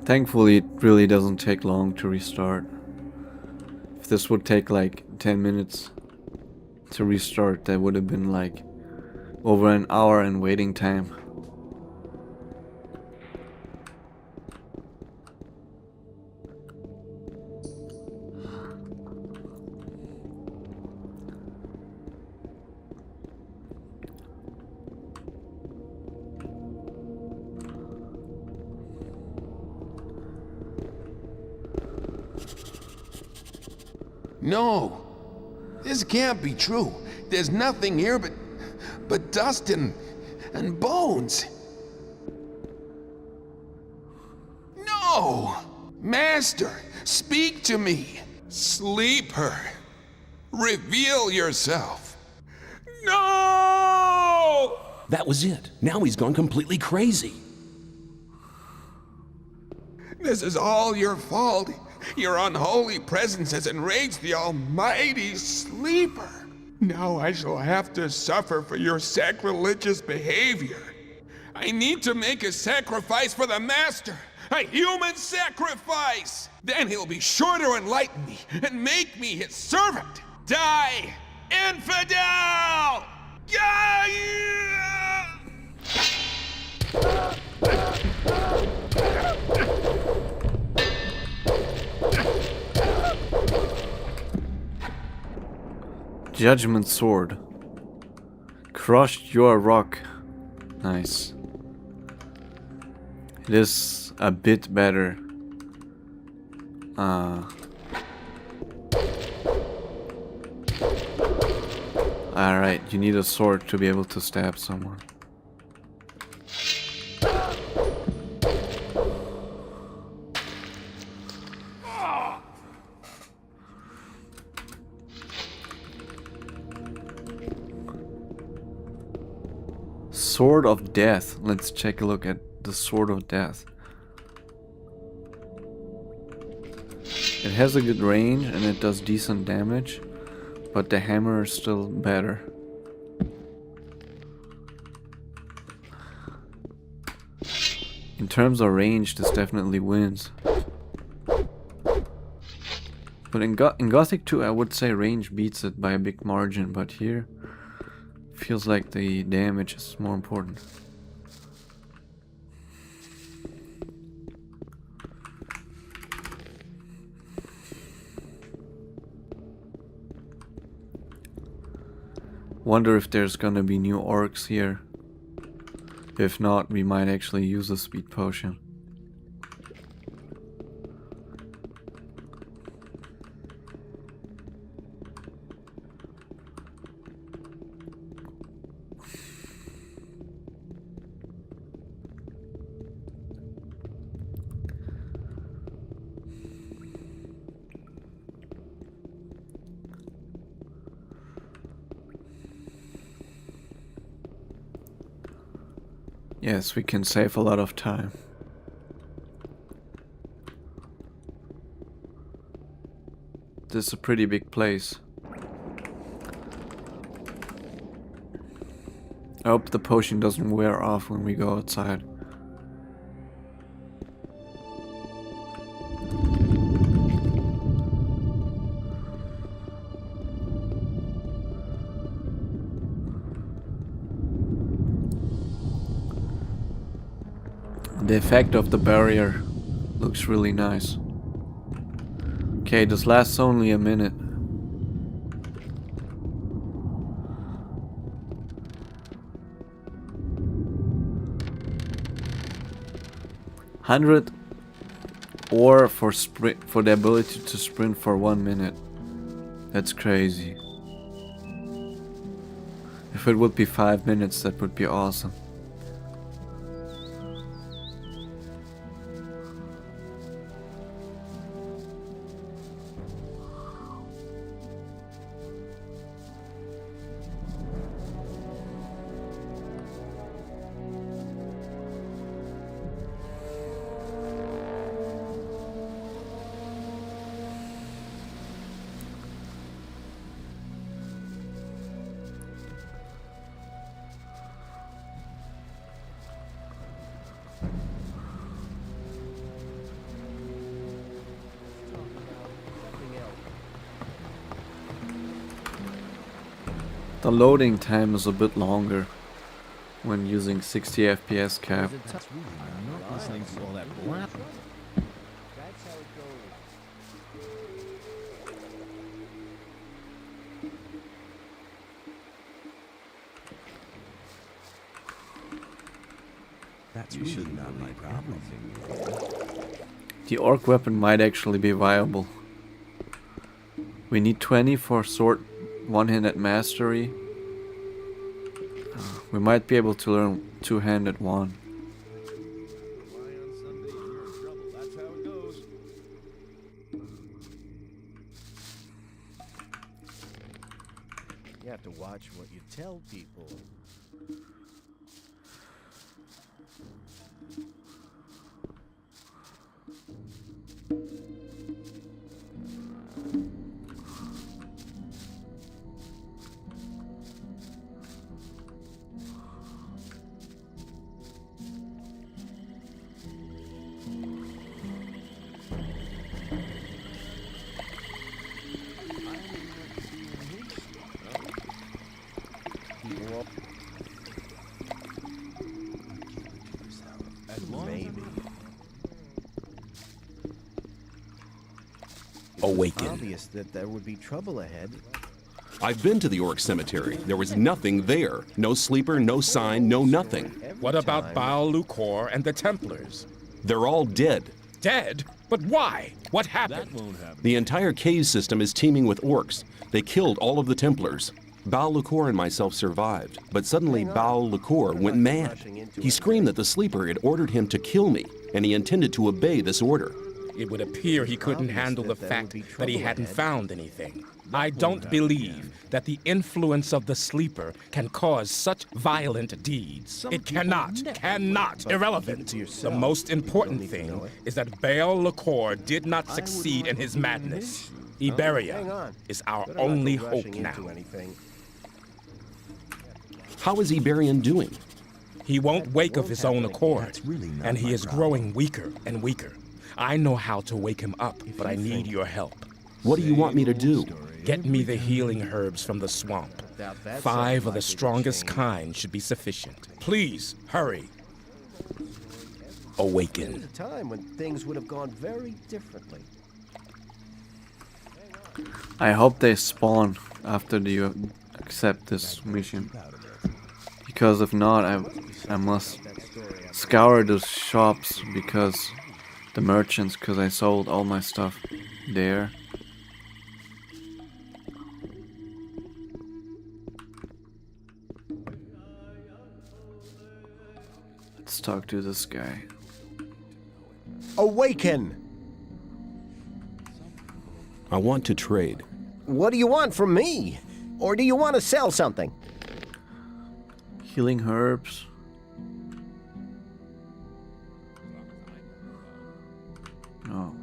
Thankfully, it really doesn't take long to restart. If this would take like 10 minutes to restart, that would have been like over an hour in waiting time. No! This can't be true. There's nothing here but dust and bones. No! Master, speak to me. Sleeper, reveal yourself. No! That was it. Now he's gone completely crazy. This is all your fault. Your unholy presence has enraged the almighty Sleeper. Now I shall have to suffer for your sacrilegious behavior. I need to make a sacrifice for the Master. A human sacrifice! Then he'll be sure to enlighten me and make me his servant. Die, infidel! Judgment Sword. Crushed your rock. Nice. It is a bit better. Alright, you need a sword to be able to stab someone. Sword of Death. Let's take a look at the Sword of Death. It has a good range and it does decent damage, but the hammer is still better. In terms of range, this definitely wins. But in Gothic 2, I would say range beats it by a big margin, but here feels like the damage is more important. Wonder if there's gonna be new orcs here. If not, we might actually use a speed potion. Yes, we can save a lot of time. This is a pretty big place. I hope the potion doesn't wear off when we go outside. The effect of the barrier looks really nice. Okay, this lasts only a minute. $100 or for the ability to sprint for 1 minute. That's crazy. If it would be 5 minutes, that would be awesome. The loading time is a bit longer when using 60 FPS cap. That's really not my problem. The orc weapon might actually be viable. We need 20 for sword one-handed mastery. We might be able to learn two-handed one. You have to watch what you tell people. Maybe. Awaken. Obvious that there would be trouble ahead. I've been to the orc cemetery. There was nothing there. No sleeper, no sign, no nothing. What about Baal Lucor and the Templars? They're all dead. Dead? But why? What happened? The entire cave system is teeming with orcs. They killed all of the Templars. Baal Lucor and myself survived, but suddenly Baal Lucor went mad. He screamed that the sleeper had ordered him to kill me, and he intended to obey this order. It would appear he couldn't handle the fact that he hadn't found anything. I don't believe that the influence of the sleeper can cause such violent deeds. It cannot, irrelevant. The most important thing is that Baal Lucor did not succeed in his madness. Iberia is our only hope now. How is Iberian doing? He won't wake of his own accord, and he is growing weaker and weaker. I know how to wake him up, but I need your help. What do you want me to do? Get me the healing herbs from the swamp. 5 of the strongest kind should be sufficient. Please, hurry. Awaken. There was a time when things would have gone very differently. I hope they spawn after accept this mission. Because if not, I must scour the shops because the merchants, because I sold all my stuff there. Let's talk to this guy. Awaken! I want to trade. What do you want from me? Or do you want to sell something? Healing herbs. No.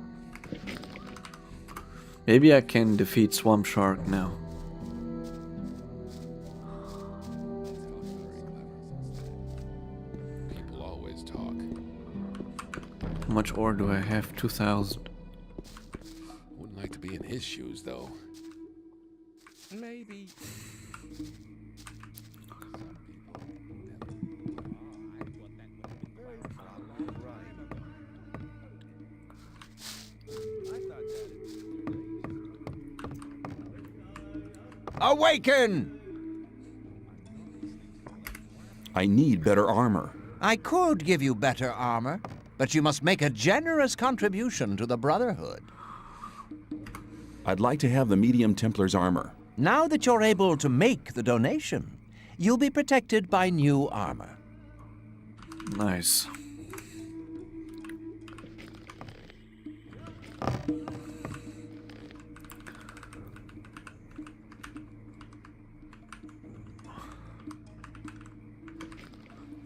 Maybe I can defeat Swamp Shark now. People always talk. How much ore do I have? 2,000. Wouldn't like to be in his shoes, though. Maybe. Awaken! I need better armor. I could give you better armor, but you must make a generous contribution to the Brotherhood. I'd like to have the medium Templar's armor. Now that you're able to make the donation, you'll be protected by new armor. Nice.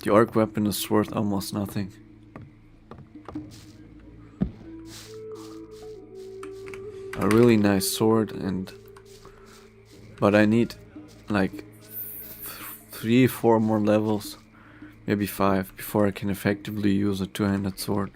The orc weapon is worth almost nothing. A really nice sword, but I need like 3-4 more levels, maybe 5, before I can effectively use a two-handed sword.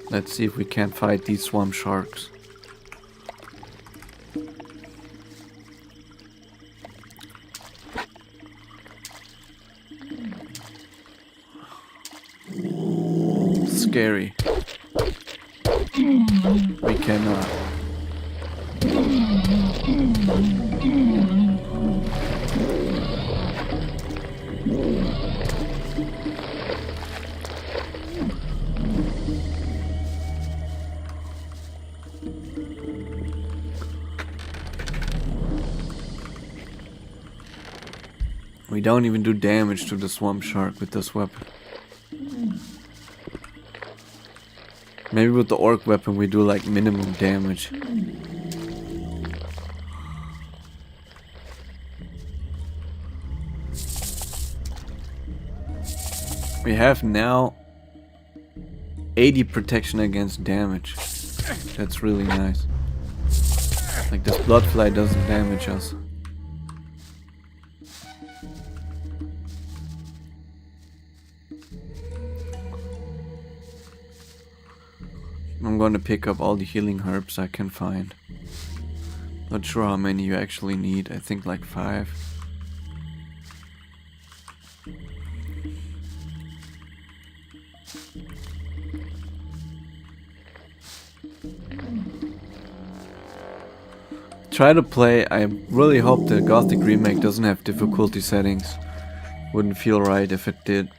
Let's see if we can fight these swamp sharks. Scary. We cannot. We don't even do damage to the swamp shark with this weapon. Maybe with the orc weapon we do like minimum damage. We have now 80 protection against damage. That's really nice. Like this bloodfly doesn't damage us. I'm gonna pick up all the healing herbs I can find. Not sure how many you actually need. I think like 5. Try to play. I really hope the Gothic remake doesn't have difficulty settings. Wouldn't feel right if it did.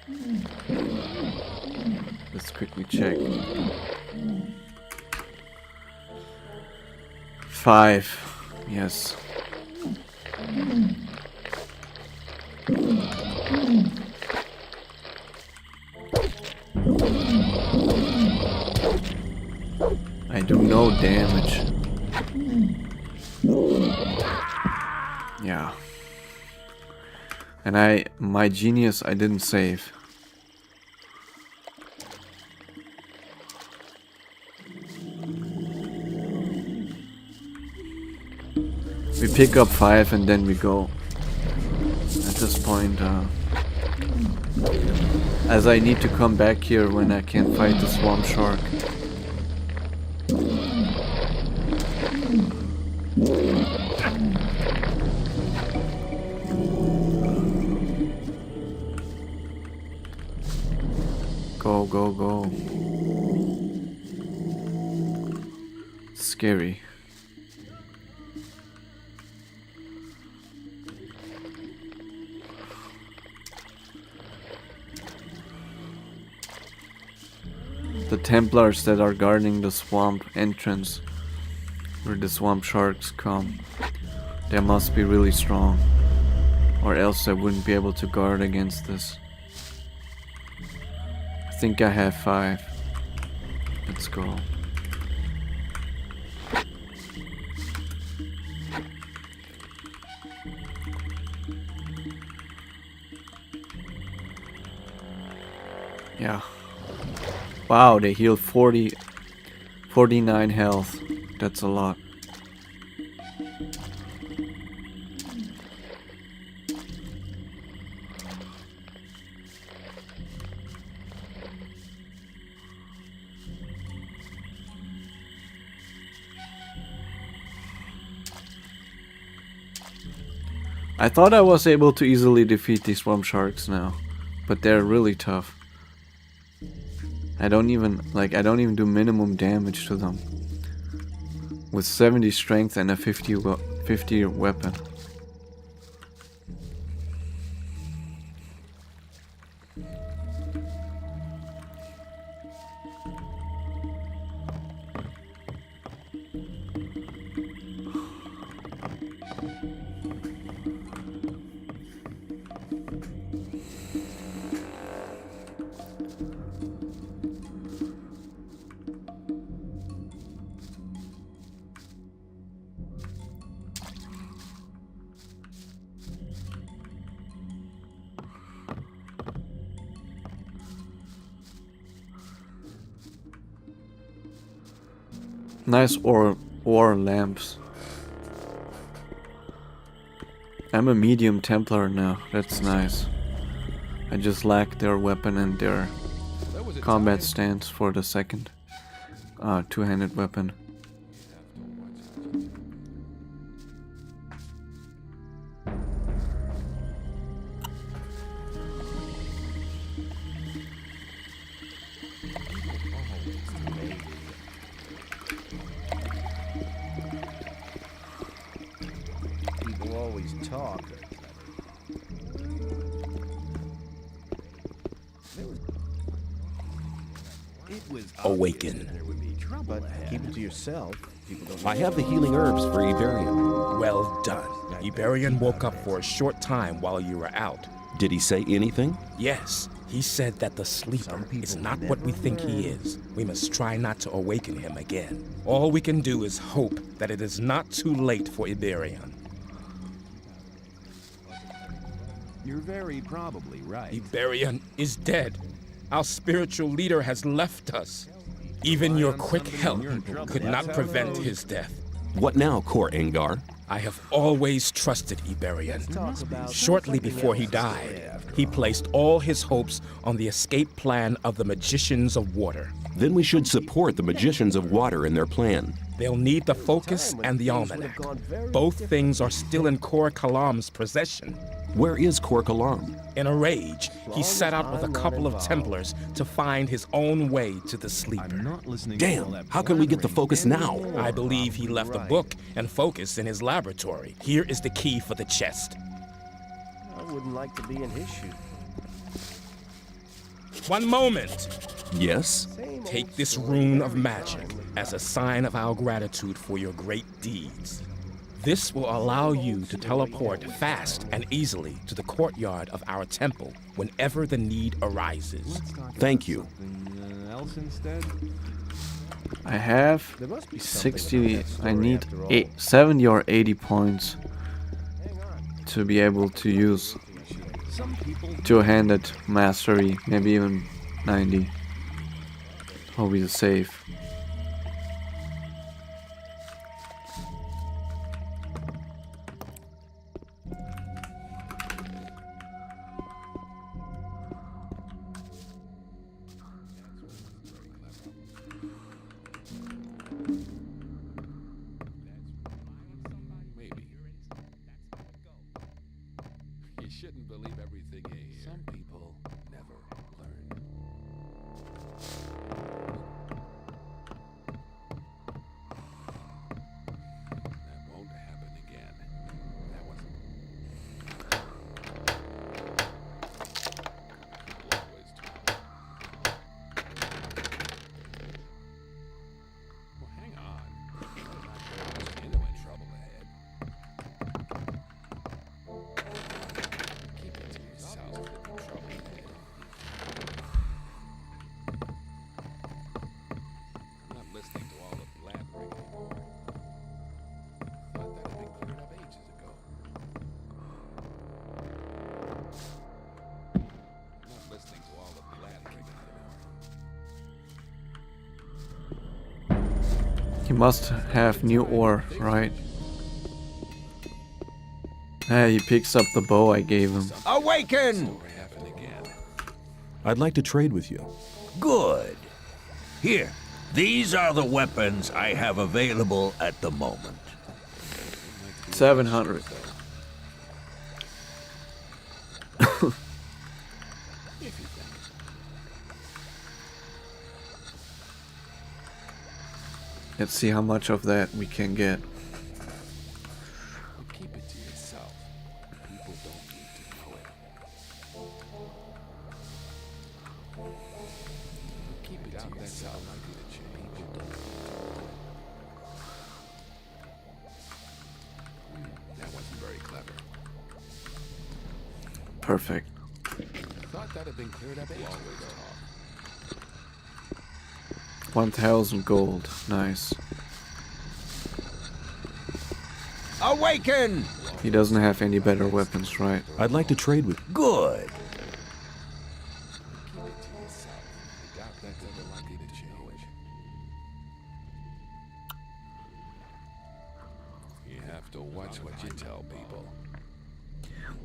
Let's quickly check. 5. Yes. I do no damage. Yeah. And my genius, I didn't save. We pick up 5 and then we go. At this point, as I need to come back here when I can fight the swamp shark. Go, go, go. Scary. The Templars that are guarding the swamp entrance where the swamp sharks come, they must be really strong, or else I wouldn't be able to guard against this. I think I have 5. Let's go. Yeah. Wow, they heal 49 health. That's a lot. I thought I was able to easily defeat these swamp sharks now, but they're really tough. I don't even do minimum damage to them. With 70 strength and a 50 weapon. Nice ore lamps. I'm a medium Templar now. That's nice. I just lack their weapon and their combat stance for the second two-handed weapon. Awaken. But keep it to yourself. I have the healing herbs for Iberian. Well done. Iberian woke up for a short time while you were out. Did he say anything? Yes, he said that the sleeper is not what we think he is. We must try not to awaken him again. All we can do is hope that it is not too late for Iberian. You're very probably right. Iberian is dead. Our spiritual leader has left us. Even your quick help could not prevent his death. What now, Kor Engar? I have always trusted Iberian. Shortly before he died, he placed all his hopes on the escape plan of the Magicians of Water. Then we should support the Magicians of Water in their plan. They'll need the focus and the almanac. Both things are still in Kor Kalam's possession. Where is Kor Kalam? In a rage, he set out with a couple of Templars to find his own way to the sleeper. Damn, how can we get the focus now? I believe he left a book and focus in his laboratory. Here is the key for the chest. I wouldn't like to be in his shoes. One moment. Yes? Take this rune of magic as a sign of our gratitude for your great deeds. This will allow you to teleport fast and easily to the courtyard of our temple whenever the need arises. Thank you. I have 60, I need 70 or 80 points to be able to use two-handed mastery, maybe even 90. I'll be safe. You shouldn't believe everything you hear. Some people never learn. He must have new ore, right? Hey, he picks up the bow I gave him. Awaken! I'd like to trade with you. Good. Here, these are the weapons I have available at the moment. 700. Let's see how much of that we can get. Keep it to yourself. People don't need to know it. Keep it to yourself. People don't. That wasn't very clever. Perfect. Thought that'd been cleared up. 1000 gold. Nice. Awaken! He doesn't have any better weapons, right? I'd like to trade with. Good. You have to watch what you tell people.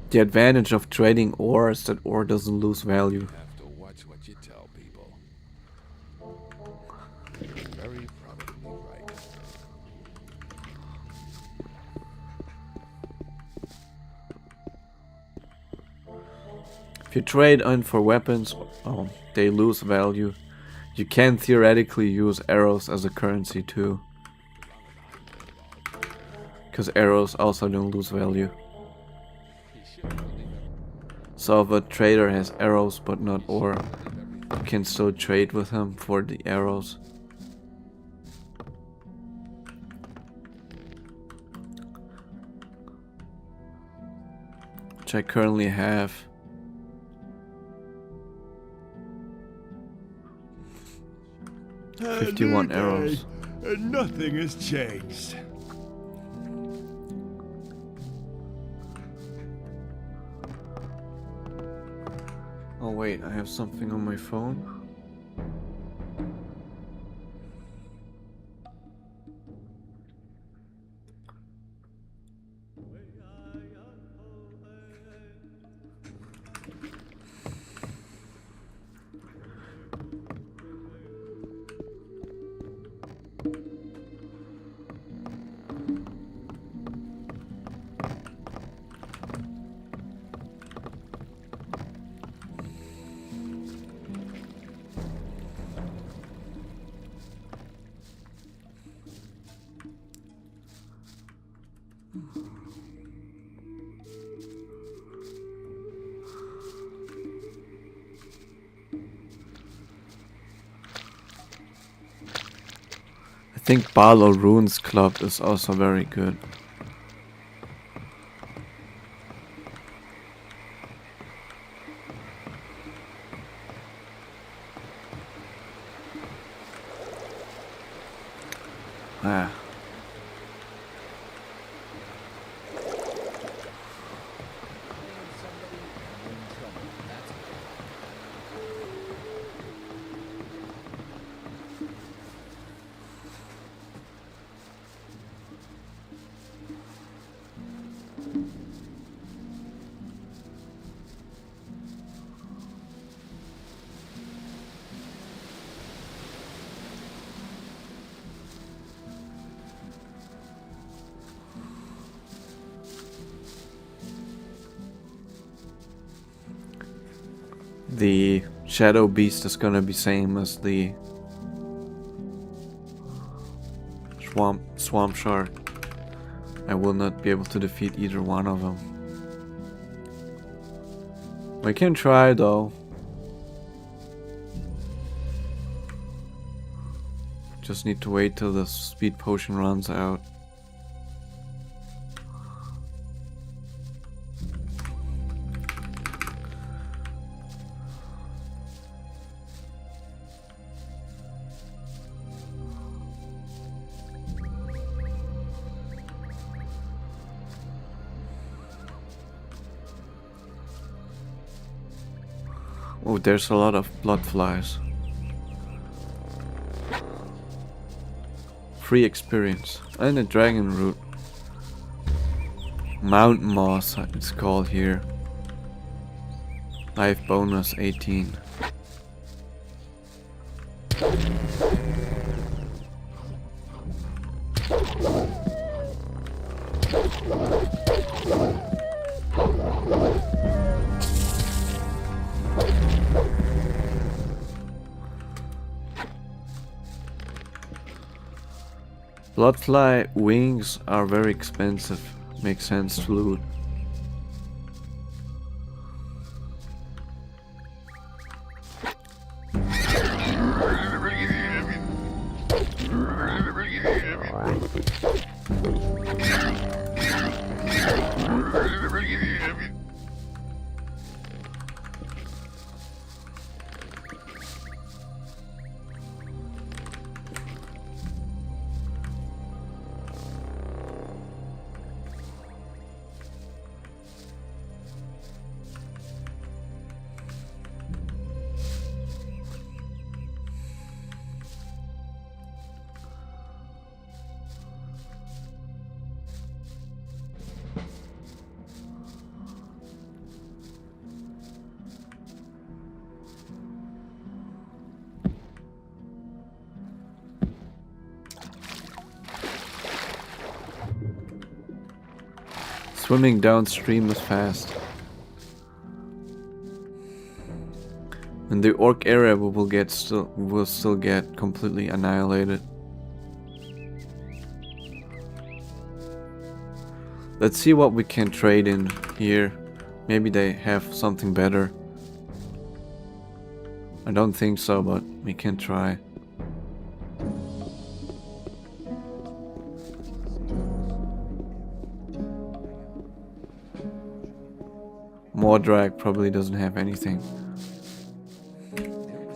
The advantage of trading ore is that ore doesn't lose value. You have to watch what you tell people. Very probably right. If you trade in for weapons, they lose value. You can theoretically use arrows as a currency too. Because arrows also don't lose value. So if a trader has arrows but not ore, you can still trade with him for the arrows. Which I currently have. A 51 new arrows. day, and nothing has changed. Oh wait, I have something on my phone. I think Barlow Runes Club is also very good. Ah. The Shadow Beast is gonna be same as the Swamp Shark. I will not be able to defeat either one of them. We can try though. Just need to wait till the speed potion runs out. Oh, there's a lot of blood flies. Free experience. And a dragon root. Mountain moss it's called here. Life bonus 18. Bloodfly wings are very expensive. Makes sense to loot. Swimming downstream is fast. In the orc area we will still get completely annihilated. Let's see what we can trade in here. Maybe they have something better. I don't think so, but we can try. Mordrag probably doesn't have anything.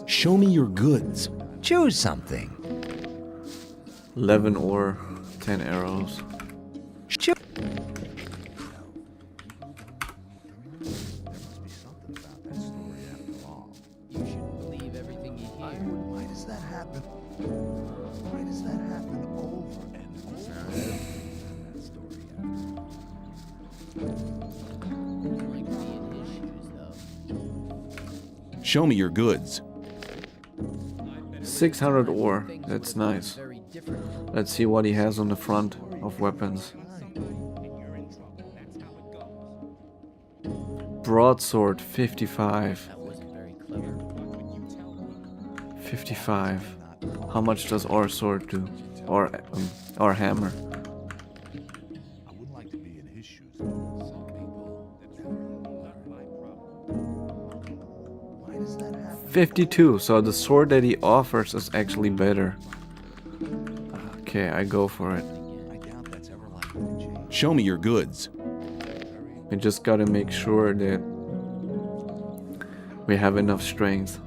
Show me your goods. Choose something. 11 ore, 10 arrows. Show me your goods. 600 ore, that's nice. Let's see what he has on the front of weapons. Broadsword, 55. 55. How much does our sword do? Or our hammer? 52, so the sword that he offers is actually better. Okay, I go for it. Show me your goods. We just gotta make sure that we have enough strength.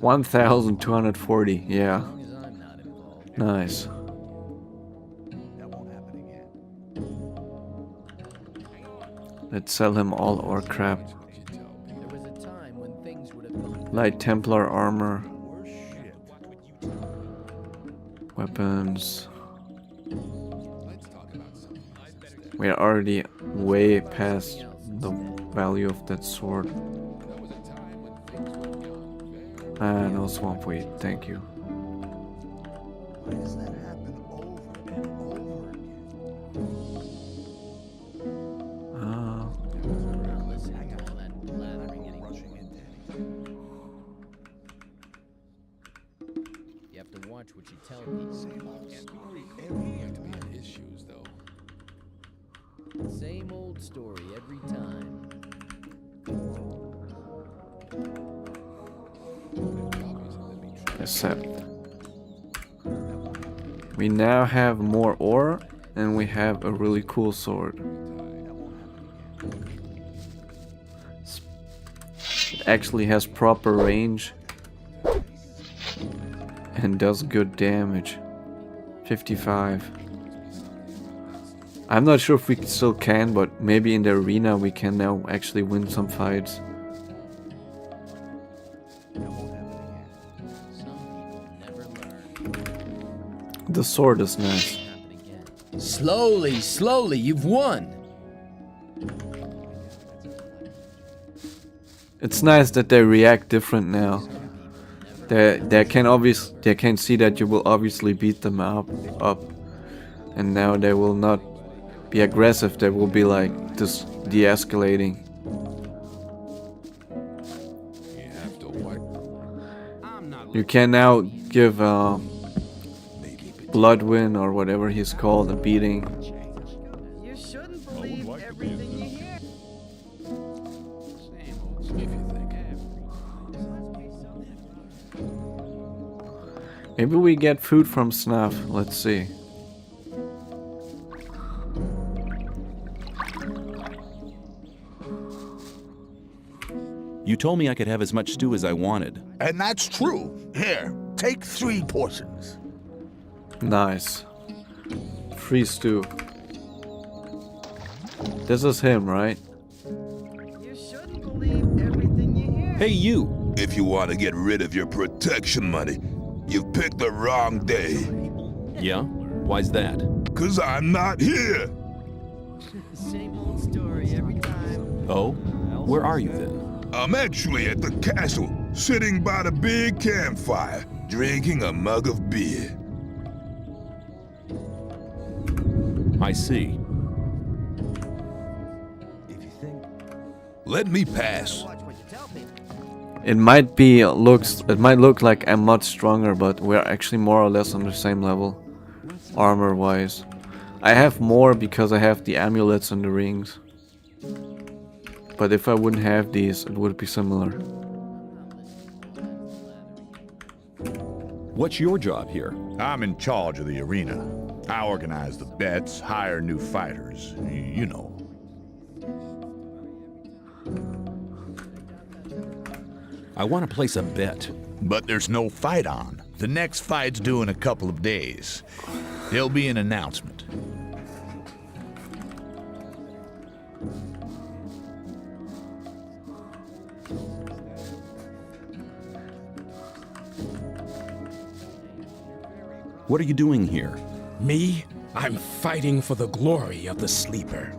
$1,240, yeah. Nice. Let's sell him all our crap. Light Templar armor. Weapons. We are already way past the value of that sword. Ah, no swamp weed, thank you. You have to watch what you tell people. Same old story every time. Except we now have more ore and we have a really cool sword. It actually has proper range and does good damage. 55. I'm not sure if we still can, but maybe in the arena we can now actually win some fights. The sword is nice. Slowly, slowly, you've won. It's nice that they react different now. They can see that you will obviously beat them up, and now they will not be aggressive. They will be like just de-escalating. You can now give Bloodwind or whatever he's called a beating. You shouldn't believe everything you hear. Maybe we get food from Snuff. Let's see. You told me I could have as much stew as I wanted. And that's true. Here, take 3 portions. Nice. Free stew. This is him, right? You shouldn't believe everything you hear. Hey, you! If you want to get rid of your protection money, you've picked the wrong day. Yeah? Why's that? 'Cause I'm not here. Same old story every time. Oh? Where are you then? I'm actually at the castle, sitting by the big campfire, drinking a mug of beer. I see. Let me pass. It might look like I'm much stronger, but we're actually more or less on the same level, armor-wise. I have more because I have the amulets and the rings. But if I wouldn't have these, it would be similar. What's your job here? I'm in charge of the arena. I organize the bets, hire new fighters, you know. I want to place a bet. But there's no fight on. The next fight's due in a couple of days. There'll be an announcement. What are you doing here? Me? I'm fighting for the glory of the Sleeper.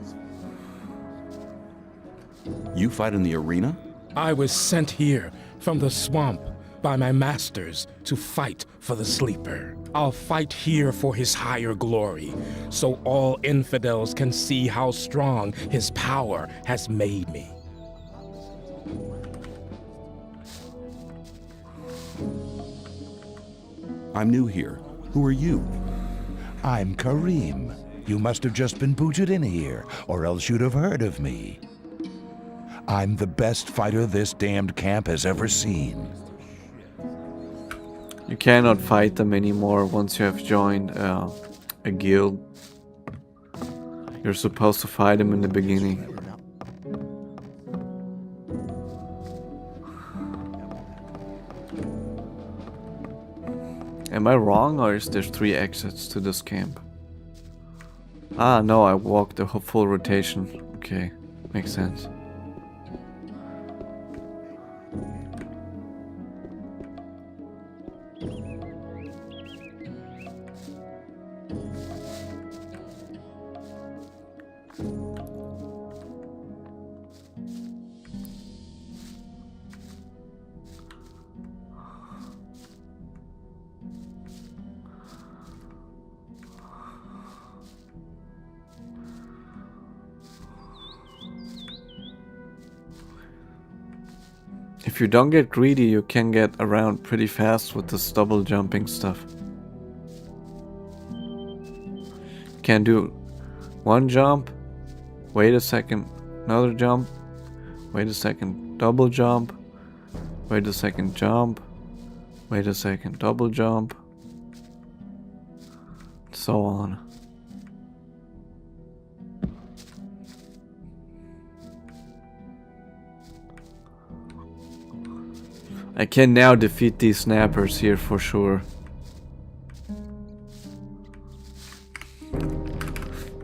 You fight in the arena? I was sent here from the swamp by my masters to fight for the Sleeper. I'll fight here for his higher glory, so all infidels can see how strong his power has made me. I'm new here. Who are you? I'm Kareem. You must have just been booted in here, or else you'd have heard of me. I'm the best fighter this damned camp has ever seen. You cannot fight them anymore once you have joined a guild. You're supposed to fight them in the beginning. Am I wrong, or is there 3 exits to this camp? Ah, no, I walked the full rotation. Okay, makes sense. If you don't get greedy, you can get around pretty fast with this double jumping stuff. You can do 1 jump, wait a second, another jump, wait a second, double jump, wait a second, jump, wait a second, double jump, so on. I can now defeat these snappers here for sure.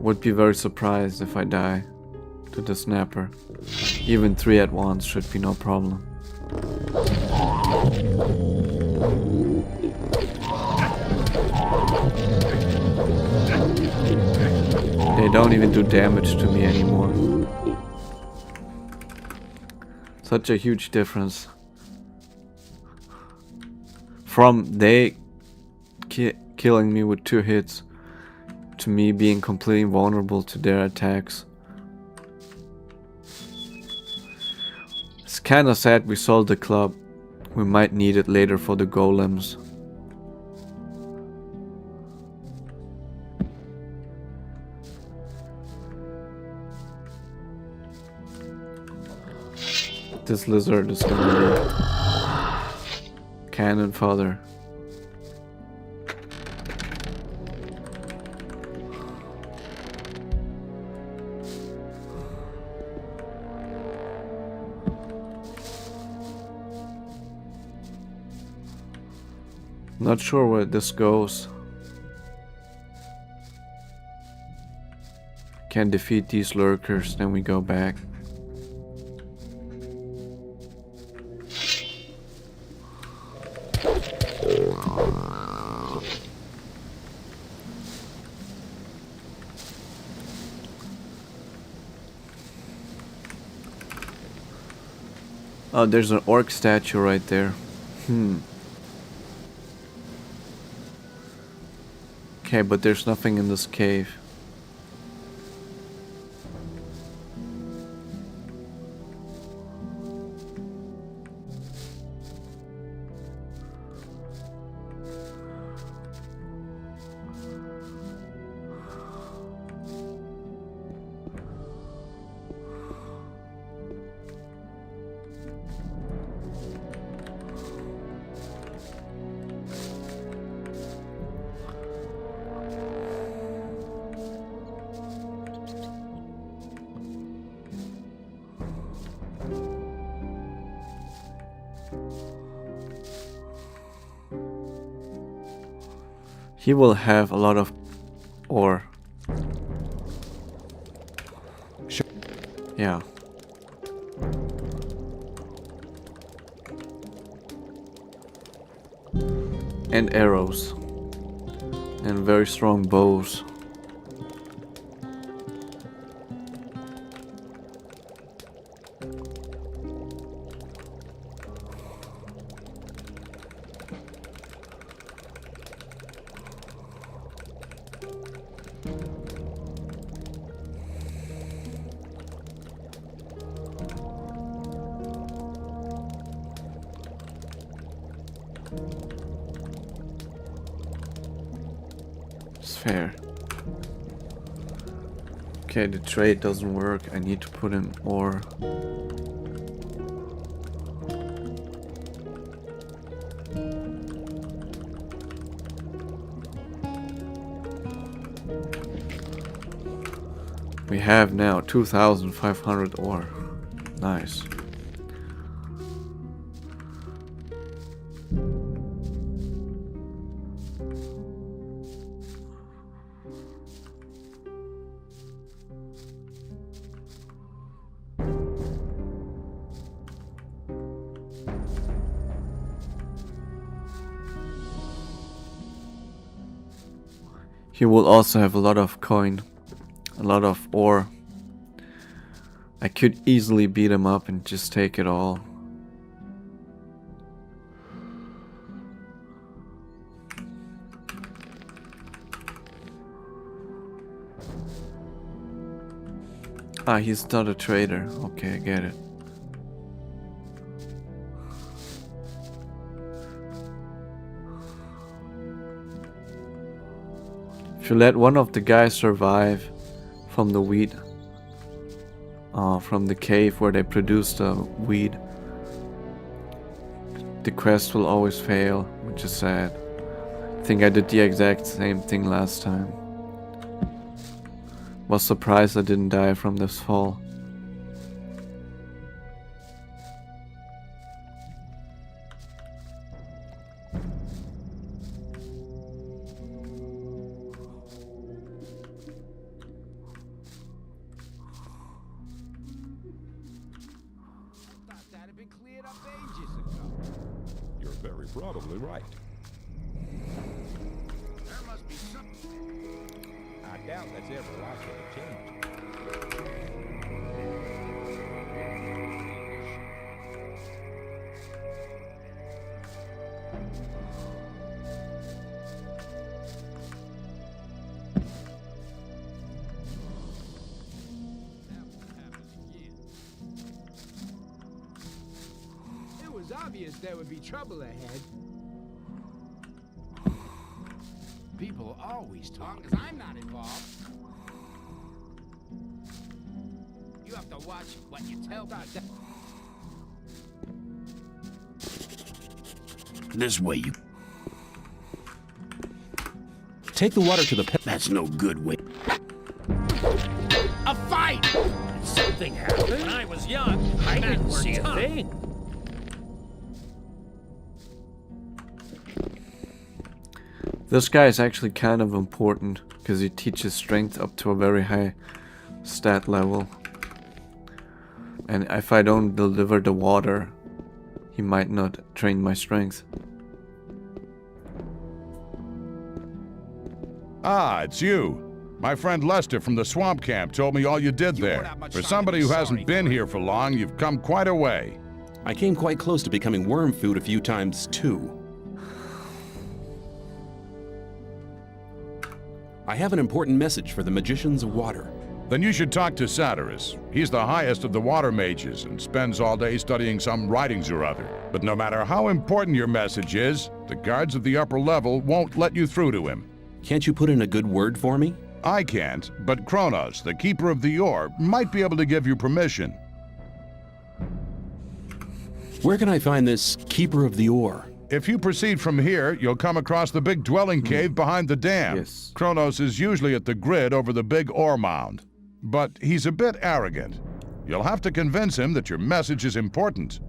Would be very surprised if I die to the snapper. Even 3 at once should be no problem. They don't even do damage to me anymore. Such a huge difference. From they killing me with 2 hits to me being completely vulnerable to their attacks. It's kinda sad we sold the club. We might need it later for the golems. This lizard is gonna be cannon fodder. Not sure where this goes. Can defeat these lurkers, then we go back. Oh, there's an orc statue right there. Okay, but there's nothing in this cave. He will have a lot of ore. Sure. Yeah. And arrows. And very strong bows. It's fair. Okay, the trade doesn't work. I need to put in ore. We have now 2,500 ore. Nice. He will also have a lot of coin, a lot of ore. I could easily beat him up and just take it all. Ah, he's not a trader. Okay, I get it. If you let one of the guys survive from the weed, from the cave where they produce the weed, the quest will always fail, which is sad. I think I did the exact same thing last time. Was surprised I didn't die from this fall. You're very probably right. There must be something. I doubt that's ever likely to change. It was obvious there would be trouble ahead. People always talk. As long as I'm not involved. You have to watch what you tell about that. This way, you. Take the water to the pit. That's no good way. A fight! Something happened. When I was young, I didn't see a thing. This guy is actually kind of important because he teaches strength up to a very high stat level. And if I don't deliver the water, he might not train my strength. Ah, it's you. My friend Lester from the swamp camp told me all you did there. For somebody who hasn't been here for long, you've come quite a way. I came quite close to becoming worm food a few times, too. I have an important message for the magicians of water. Then you should talk to Satyrus. He's the highest of the water mages and spends all day studying some writings or other. But no matter how important your message is, the guards of the upper level won't let you through to him. Can't you put in a good word for me? I can't, but Kronos, the keeper of the ore, might be able to give you permission. Where can I find this keeper of the ore? If you proceed from here, you'll come across the big dwelling cave behind the dam. Yes. Kronos is usually at the grid over the big ore mound. But he's a bit arrogant. You'll have to convince him that your message is important.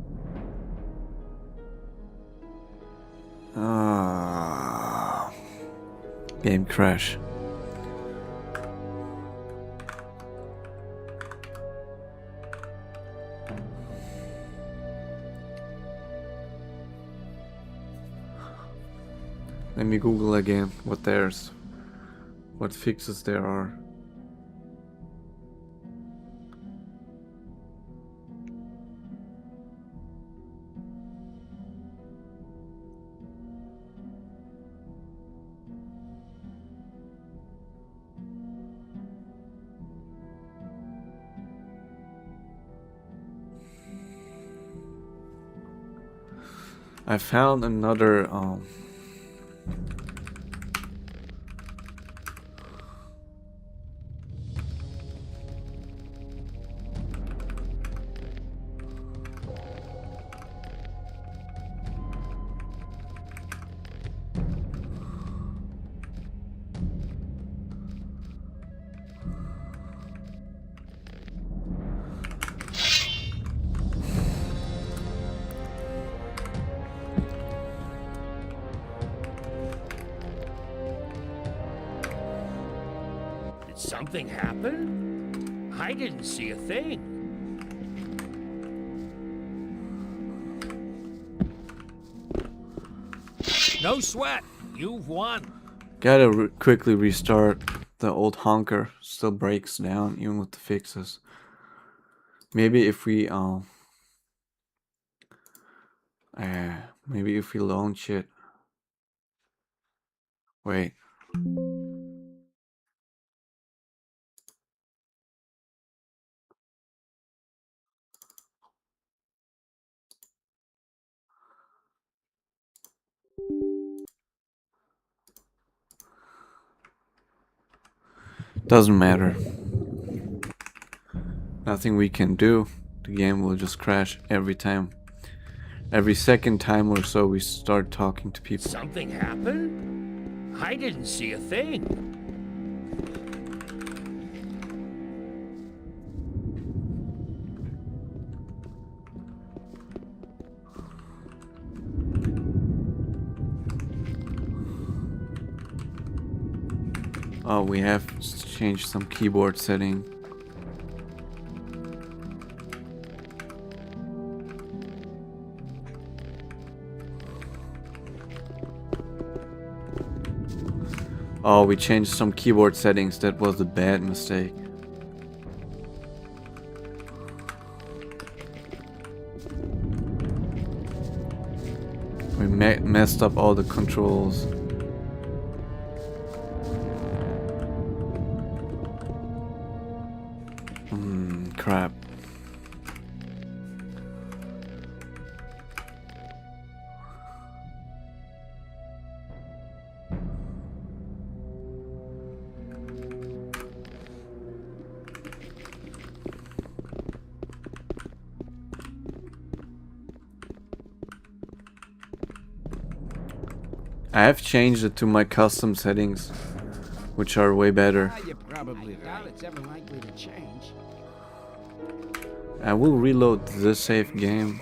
Game crash. Let me Google again what fixes there are. I found another Did something happen? I didn't see a thing. No sweat. You've won. Gotta quickly restart. The old honker still breaks down even with the fixes. Maybe if we launch it. Wait. Doesn't matter. Nothing we can do. The game will just crash every time. Every second time or so we start talking to people. Something happened? I didn't see a thing. Oh, we have changed some keyboard setting. Oh, we changed some keyboard settings. That was a bad mistake. We messed up all the controls. Crap. I have changed it to my custom settings, which are way better. You're probably right. It's ever likely to change. I will reload this save game.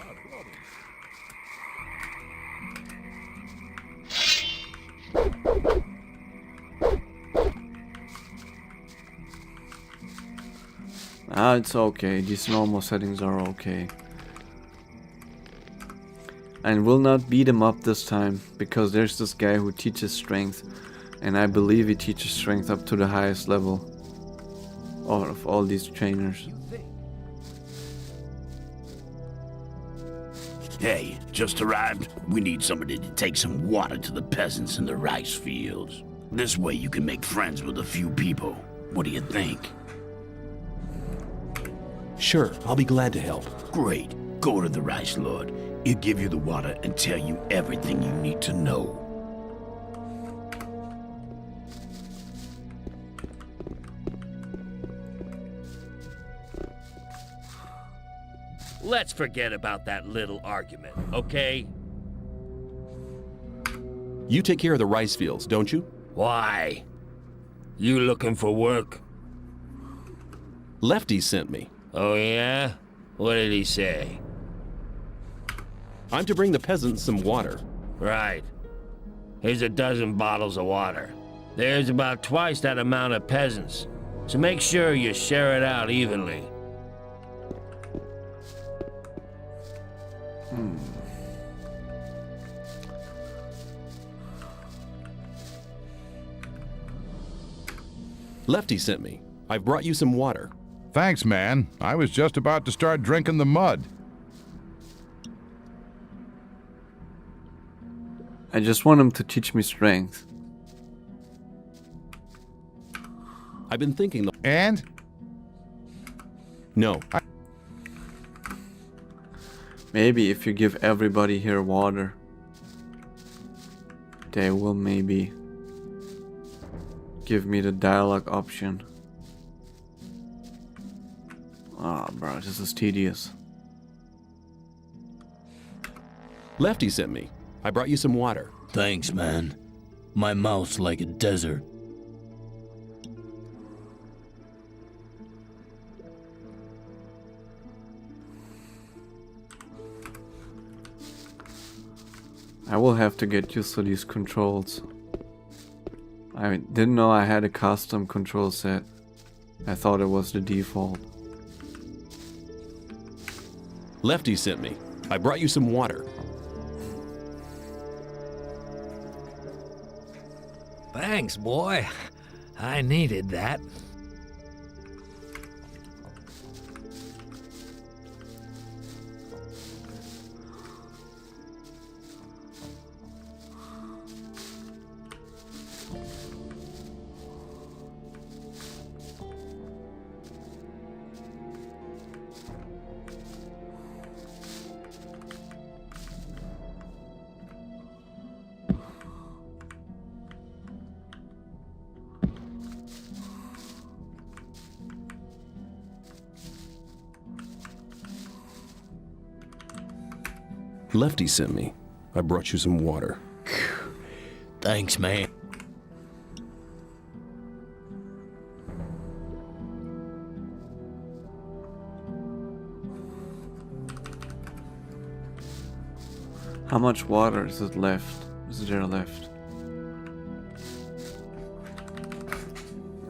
It's okay. These normal settings are okay. And will not beat him up this time, because there's this guy who teaches strength, and I believe he teaches strength up to the highest level of all these trainers. Hey, just arrived. We need somebody to take some water to the peasants in the rice fields. This way you can make friends with a few people. What do you think? Sure, I'll be glad to help. Great. Go to the rice lord. He'll give you the water and tell you everything you need to know. Let's forget about that little argument, okay? You take care of the rice fields, don't you? Why? You looking for work? Lefty sent me. Oh yeah? What did he say? I'm to bring the peasants some water. Right. Here's a dozen bottles of water. There's about twice that amount of peasants, so make sure you share it out evenly. Lefty sent me. I've brought you some water. Thanks, man. I was just about to start drinking the mud. I just want him to teach me strength. I've been thinking. And? No. Maybe if you give everybody here water, they will maybe give me the dialogue option. Ah, bro, this is tedious. Lefty sent me. I brought you some water. Thanks, man. My mouth's like a desert. I will have to get used to these controls. I didn't know I had a custom control set. I thought it was the default. Lefty sent me. I brought you some water. Thanks, boy. I needed that. Lefty sent me. I brought you some water. Thanks, man. How much water is it left? Is there left?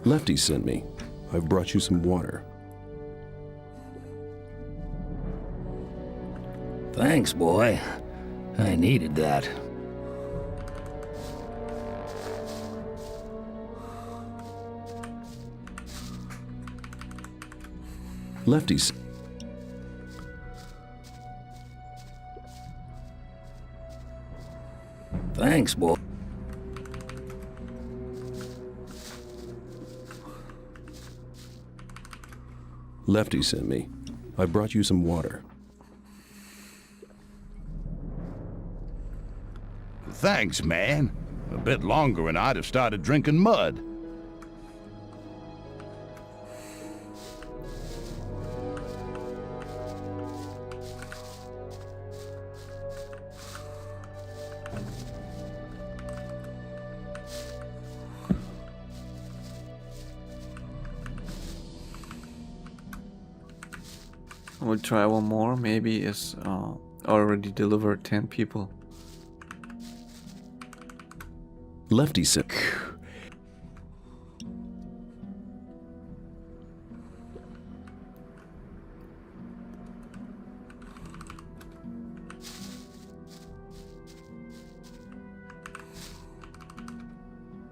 Lefty sent me. I've brought you some water. Thanks, boy. I needed that. Lefties. Thanks, boy. Lefty sent me. I brought you some water. Thanks, man. A bit longer and I'd have started drinking mud. We'll try one more. Maybe it's already delivered 10 people. Lefty sent.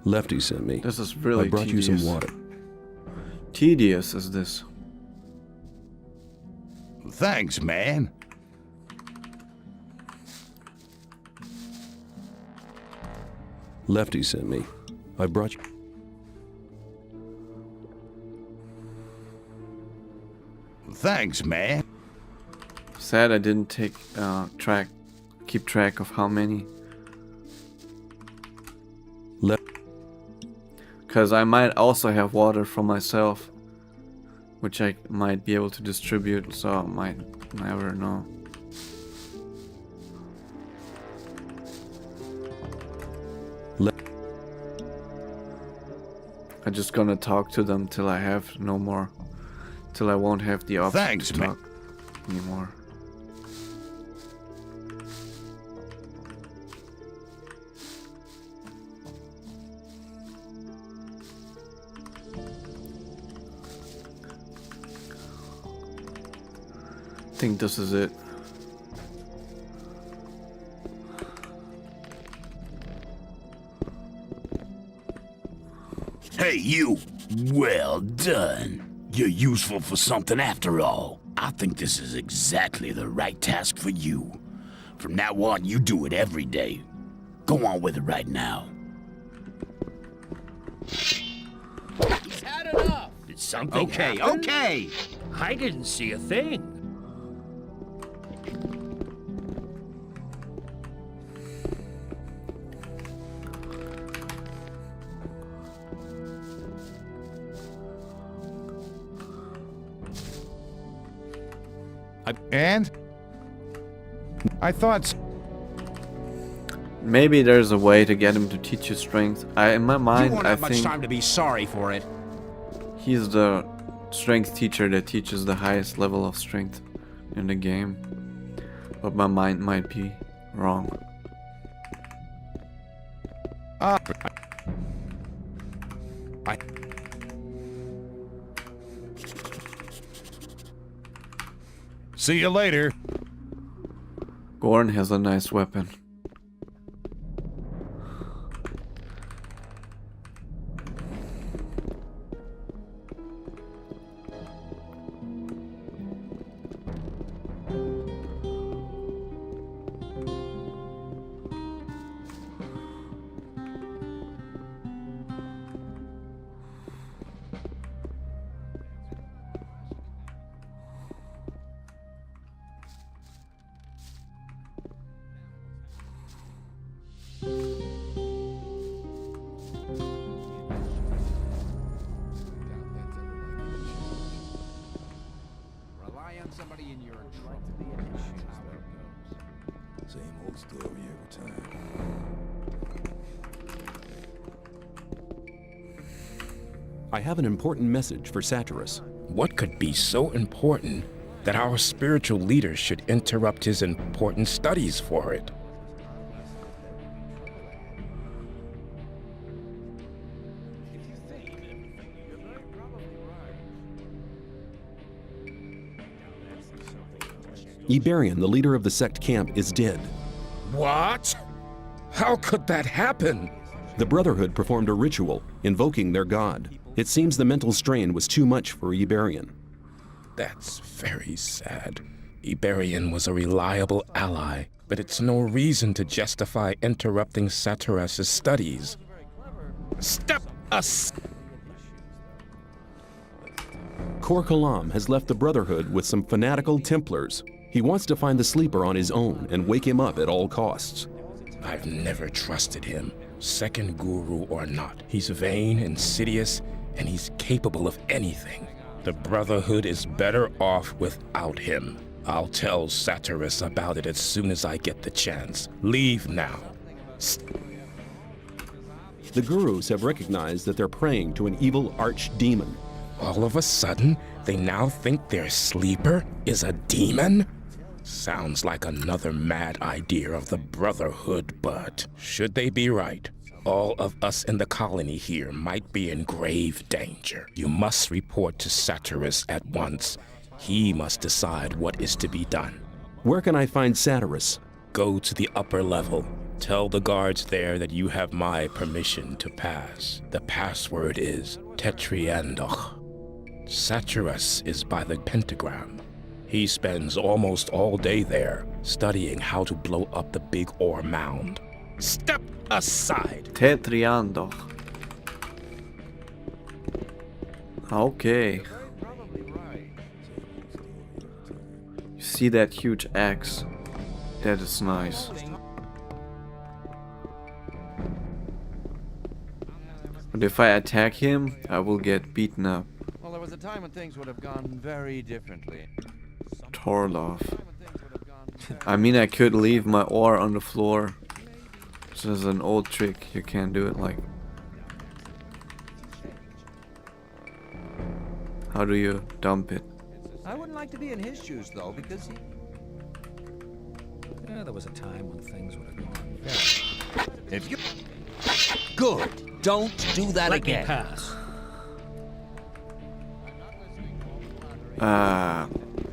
Lefty sent me. This is really I brought tedious. you some water. Tedious is this. Thanks, man. Lefty sent me. I brought you. Thanks, man. Sad I didn't take keep track of how many. Because I might also have water for myself, which I might be able to distribute, so I might never know. I'm just gonna talk to them till I have no more, till I won't have the option to talk anymore. I think this is it. Hey, you! Well done. You're useful for something after all. I think this is exactly the right task for you. From now on, you do it every day. Go on with it right now. He's had enough! Did something happen? Okay. I didn't see a thing. And? I thought... Maybe there's a way to get him to teach you strength. In my mind, You won't I have much think time to be sorry for it. he's the strength teacher that teaches the highest level of strength in the game. But my mind might be wrong. See you later. Gorn has a nice weapon. Rely on somebody in your Same old story every time. I have an important message for Satyrus. What could be so important that our spiritual leader should interrupt his important studies for it? Iberian, the leader of the sect camp, is dead. What? How could that happen? The Brotherhood performed a ritual, invoking their god. It seems the mental strain was too much for Iberian. That's very sad. Iberian was a reliable ally, but it's no reason to justify interrupting Satyrus' studies. Step us! Kor Kalam has left the Brotherhood with some fanatical Templars. He wants to find the sleeper on his own and wake him up at all costs. I've never trusted him, second guru or not. He's vain, insidious, and he's capable of anything. The Brotherhood is better off without him. I'll tell Satyrus about it as soon as I get the chance. Leave now. The gurus have recognized that they're praying to an evil archdemon. All of a sudden, they now think their sleeper is a demon? Sounds like another mad idea of the Brotherhood, but should they be right, all of us in the colony here might be in grave danger. You must report to Satyrus at once. He must decide what is to be done. Where can I find Satyrus? Go to the upper level. Tell the guards there that you have my permission to pass. The password is Tetriandoch. Satyrus is by the pentagram. He spends almost all day there, studying how to blow up the big ore mound. Step aside! Tetriandoch. Okay. You see that huge axe? That is nice. But if I attack him, I will get beaten up. Well, there was a time when things would have gone very differently. Torlov. I mean, I could leave my ore on the floor. This is an old trick. You can't do it like... How do you dump it? I wouldn't like to be in his shoes, though, because he... Yeah, there was a time when things would have gone very... If you... Good. Don't do that again. Let me pass.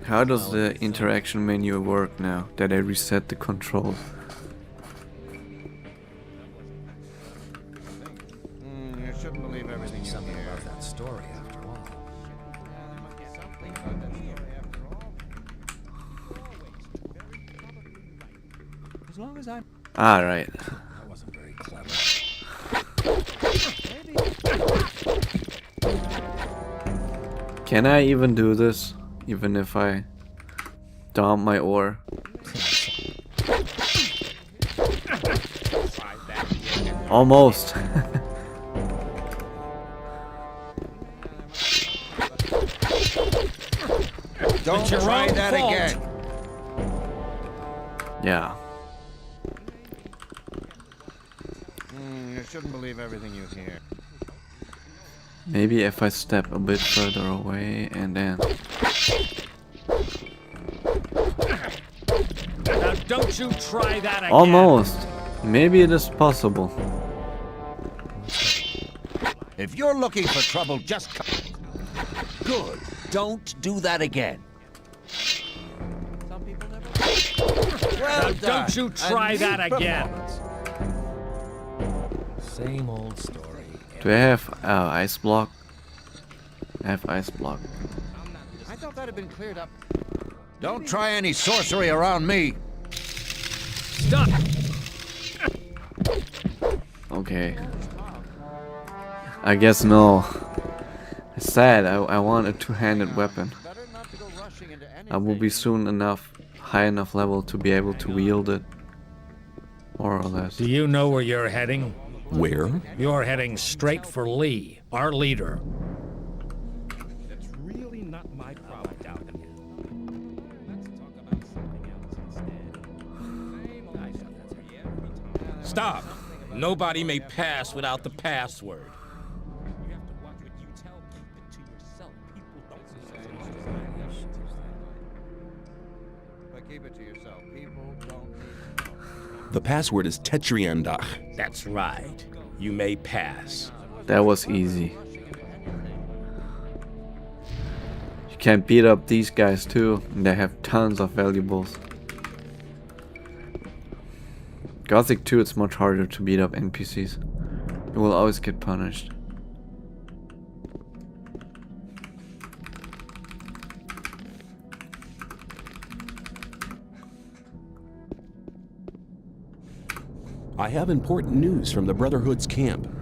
How does the interaction menu work now that I reset the controls? You shouldn't believe everything you Something hear. about that story, after all. As long as I'm... Alright. That wasn't very clever. Can I even do this? Even if I dump my ore? Almost. Don't try that again. Yeah. You shouldn't believe everything you hear. Maybe if I step a bit further away and then... Now don't you try that again. Almost. Maybe it is possible. If you're looking for trouble, just come. Good. Don't do that again. Some people never... Now don't you try that again. Same old story. Do I have ice block? I have ice block. I thought that had been cleared up. Don't try any sorcery around me. Stop. Okay. I guess no. It's sad. I want a two-handed weapon. I will be soon enough, high enough level to be able to wield it. More or less. Do you know where you're heading? Where? You're heading straight for Lee, our leader. That's really not my problem down here. Let's talk about something else instead. Stop! Nobody may pass without the password. You have to watch what you tell. Keep it to yourself. People don't. But keep it to yourself. People don't need to know. The password is Tetriandach. That's right. You may pass. That was easy. You can beat up these guys too, and they have tons of valuables. Gothic 2, it's much harder to beat up NPCs. You will always get punished. I have important news from the Brotherhood's camp.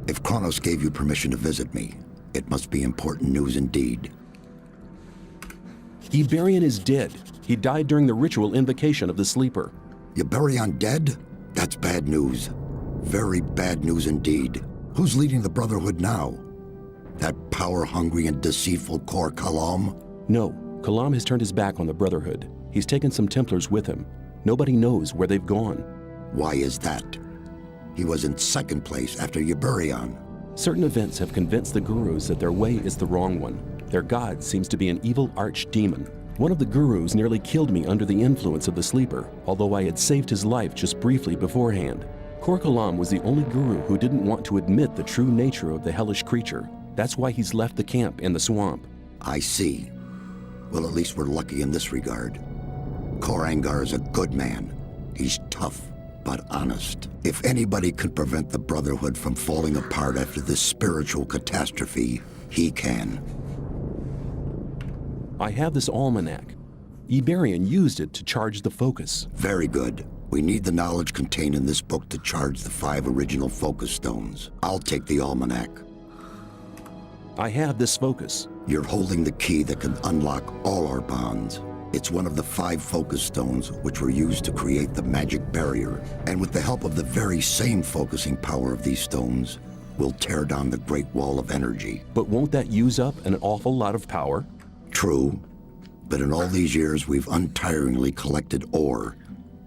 If Kronos gave you permission to visit me, it must be important news indeed. Iberion is dead. He died during the ritual invocation of the Sleeper. Iberion dead? That's bad news. Very bad news indeed. Who's leading the Brotherhood now? That power-hungry and deceitful Kor Kalam? No, Kalam has turned his back on the Brotherhood. He's taken some Templars with him. Nobody knows where they've gone. Why is that? He was in second place after Iberion. Certain events have convinced the gurus that their way is the wrong one. Their god seems to be an evil archdemon. One of the gurus nearly killed me under the influence of the Sleeper, although I had saved his life just briefly beforehand. Kor Kalam was the only guru who didn't want to admit the true nature of the hellish creature. That's why he's left the camp in the swamp. I see. Well, at least we're lucky in this regard. Kor Angar is a good man. He's tough, but honest. If anybody could prevent the Brotherhood from falling apart after this spiritual catastrophe, he can. I have this almanac. Iberion used it to charge the focus. Very good. We need the knowledge contained in this book to charge the 5 original focus stones. I'll take the almanac. I have this focus. You're holding the key that can unlock all our bonds. It's one of the 5 focus stones which were used to create the magic barrier. And with the help of the very same focusing power of these stones, we'll tear down the Great Wall of Energy. But won't that use up an awful lot of power? True. But in all these years, we've untiringly collected ore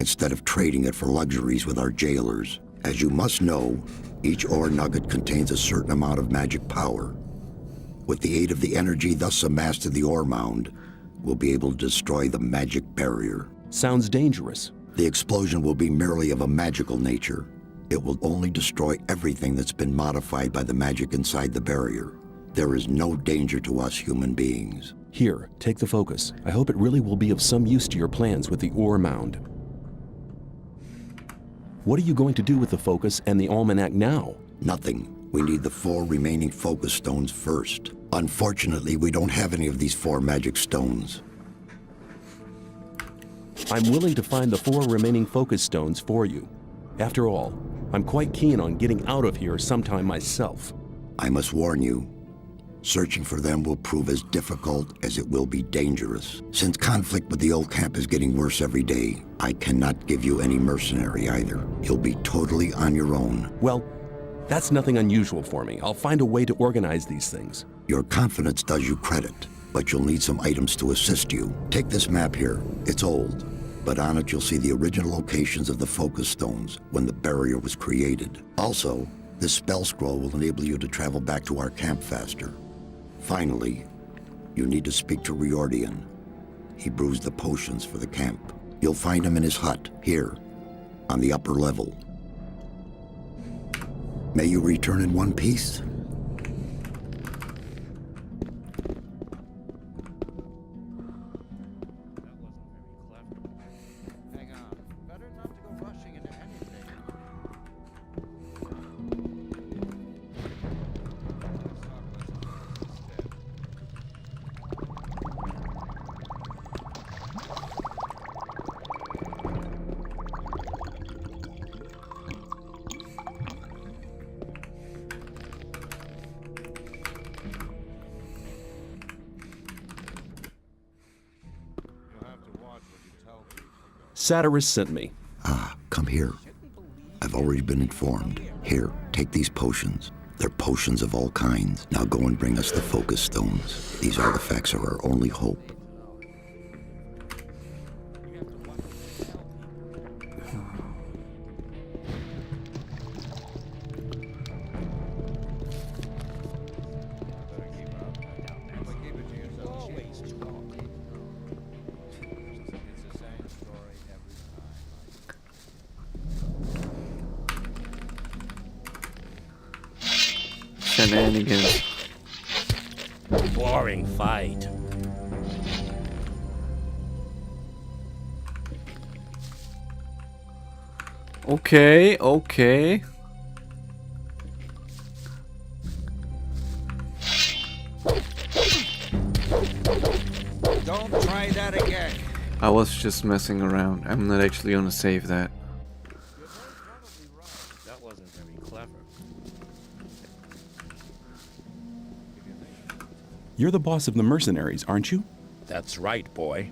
instead of trading it for luxuries with our jailers. As you must know, each ore nugget contains a certain amount of magic power. With the aid of the energy thus amassed in the ore mound, we'll be able to destroy the magic barrier. Sounds dangerous. The explosion will be merely of a magical nature. It will only destroy everything that's been modified by the magic inside the barrier. There is no danger to us human beings. Here, take the focus. I hope it really will be of some use to your plans with the ore mound. What are you going to do with the focus and the almanac now? Nothing. We need the 4 remaining focus stones first. Unfortunately, we don't have any of these 4 magic stones. I'm willing to find the 4 remaining focus stones for you. After all, I'm quite keen on getting out of here sometime myself. I must warn you, searching for them will prove as difficult as it will be dangerous. Since conflict with the old camp is getting worse every day, I cannot give you any mercenary either. You'll be totally on your own. Well, that's nothing unusual for me. I'll find a way to organize these things. Your confidence does you credit, but you'll need some items to assist you. Take this map here. It's old, but on it you'll see the original locations of the focus stones when the barrier was created. Also, this spell scroll will enable you to travel back to our camp faster. Finally, you need to speak to Riordian. He brews the potions for the camp. You'll find him in his hut, here, on the upper level. May you return in one piece? Satyrus sent me. Ah, come here. I've already been informed. Here, take these potions. They're potions of all kinds. Now go and bring us the focus stones. These artifacts are our only hope. Shenanigans. Boring fight. Okay, okay. Don't try that again. I was just messing around. I'm not actually gonna save that. You're the boss of the mercenaries, aren't you? That's right, boy.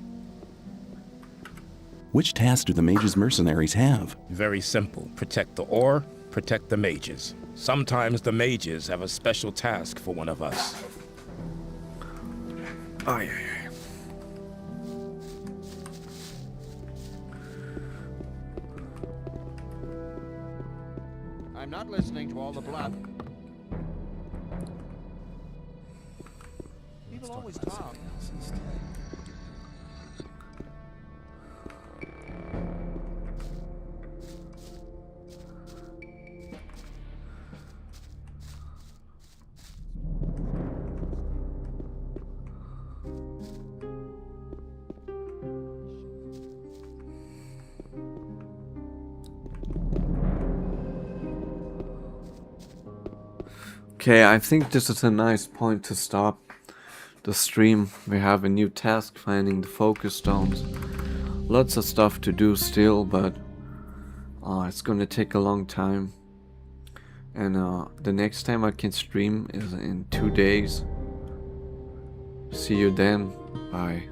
Which task do the mages' mercenaries have? Very simple. Protect the ore, protect the mages. Sometimes the mages have a special task for one of us. Oh, yeah. I'm not listening to all the bluff. People always talk. Okay, I think this is a nice point to stop the stream. We have a new task, finding the focus stones. Lots of stuff to do still, but it's gonna take a long time. And the next time I can stream is in 2 days. See you then. Bye.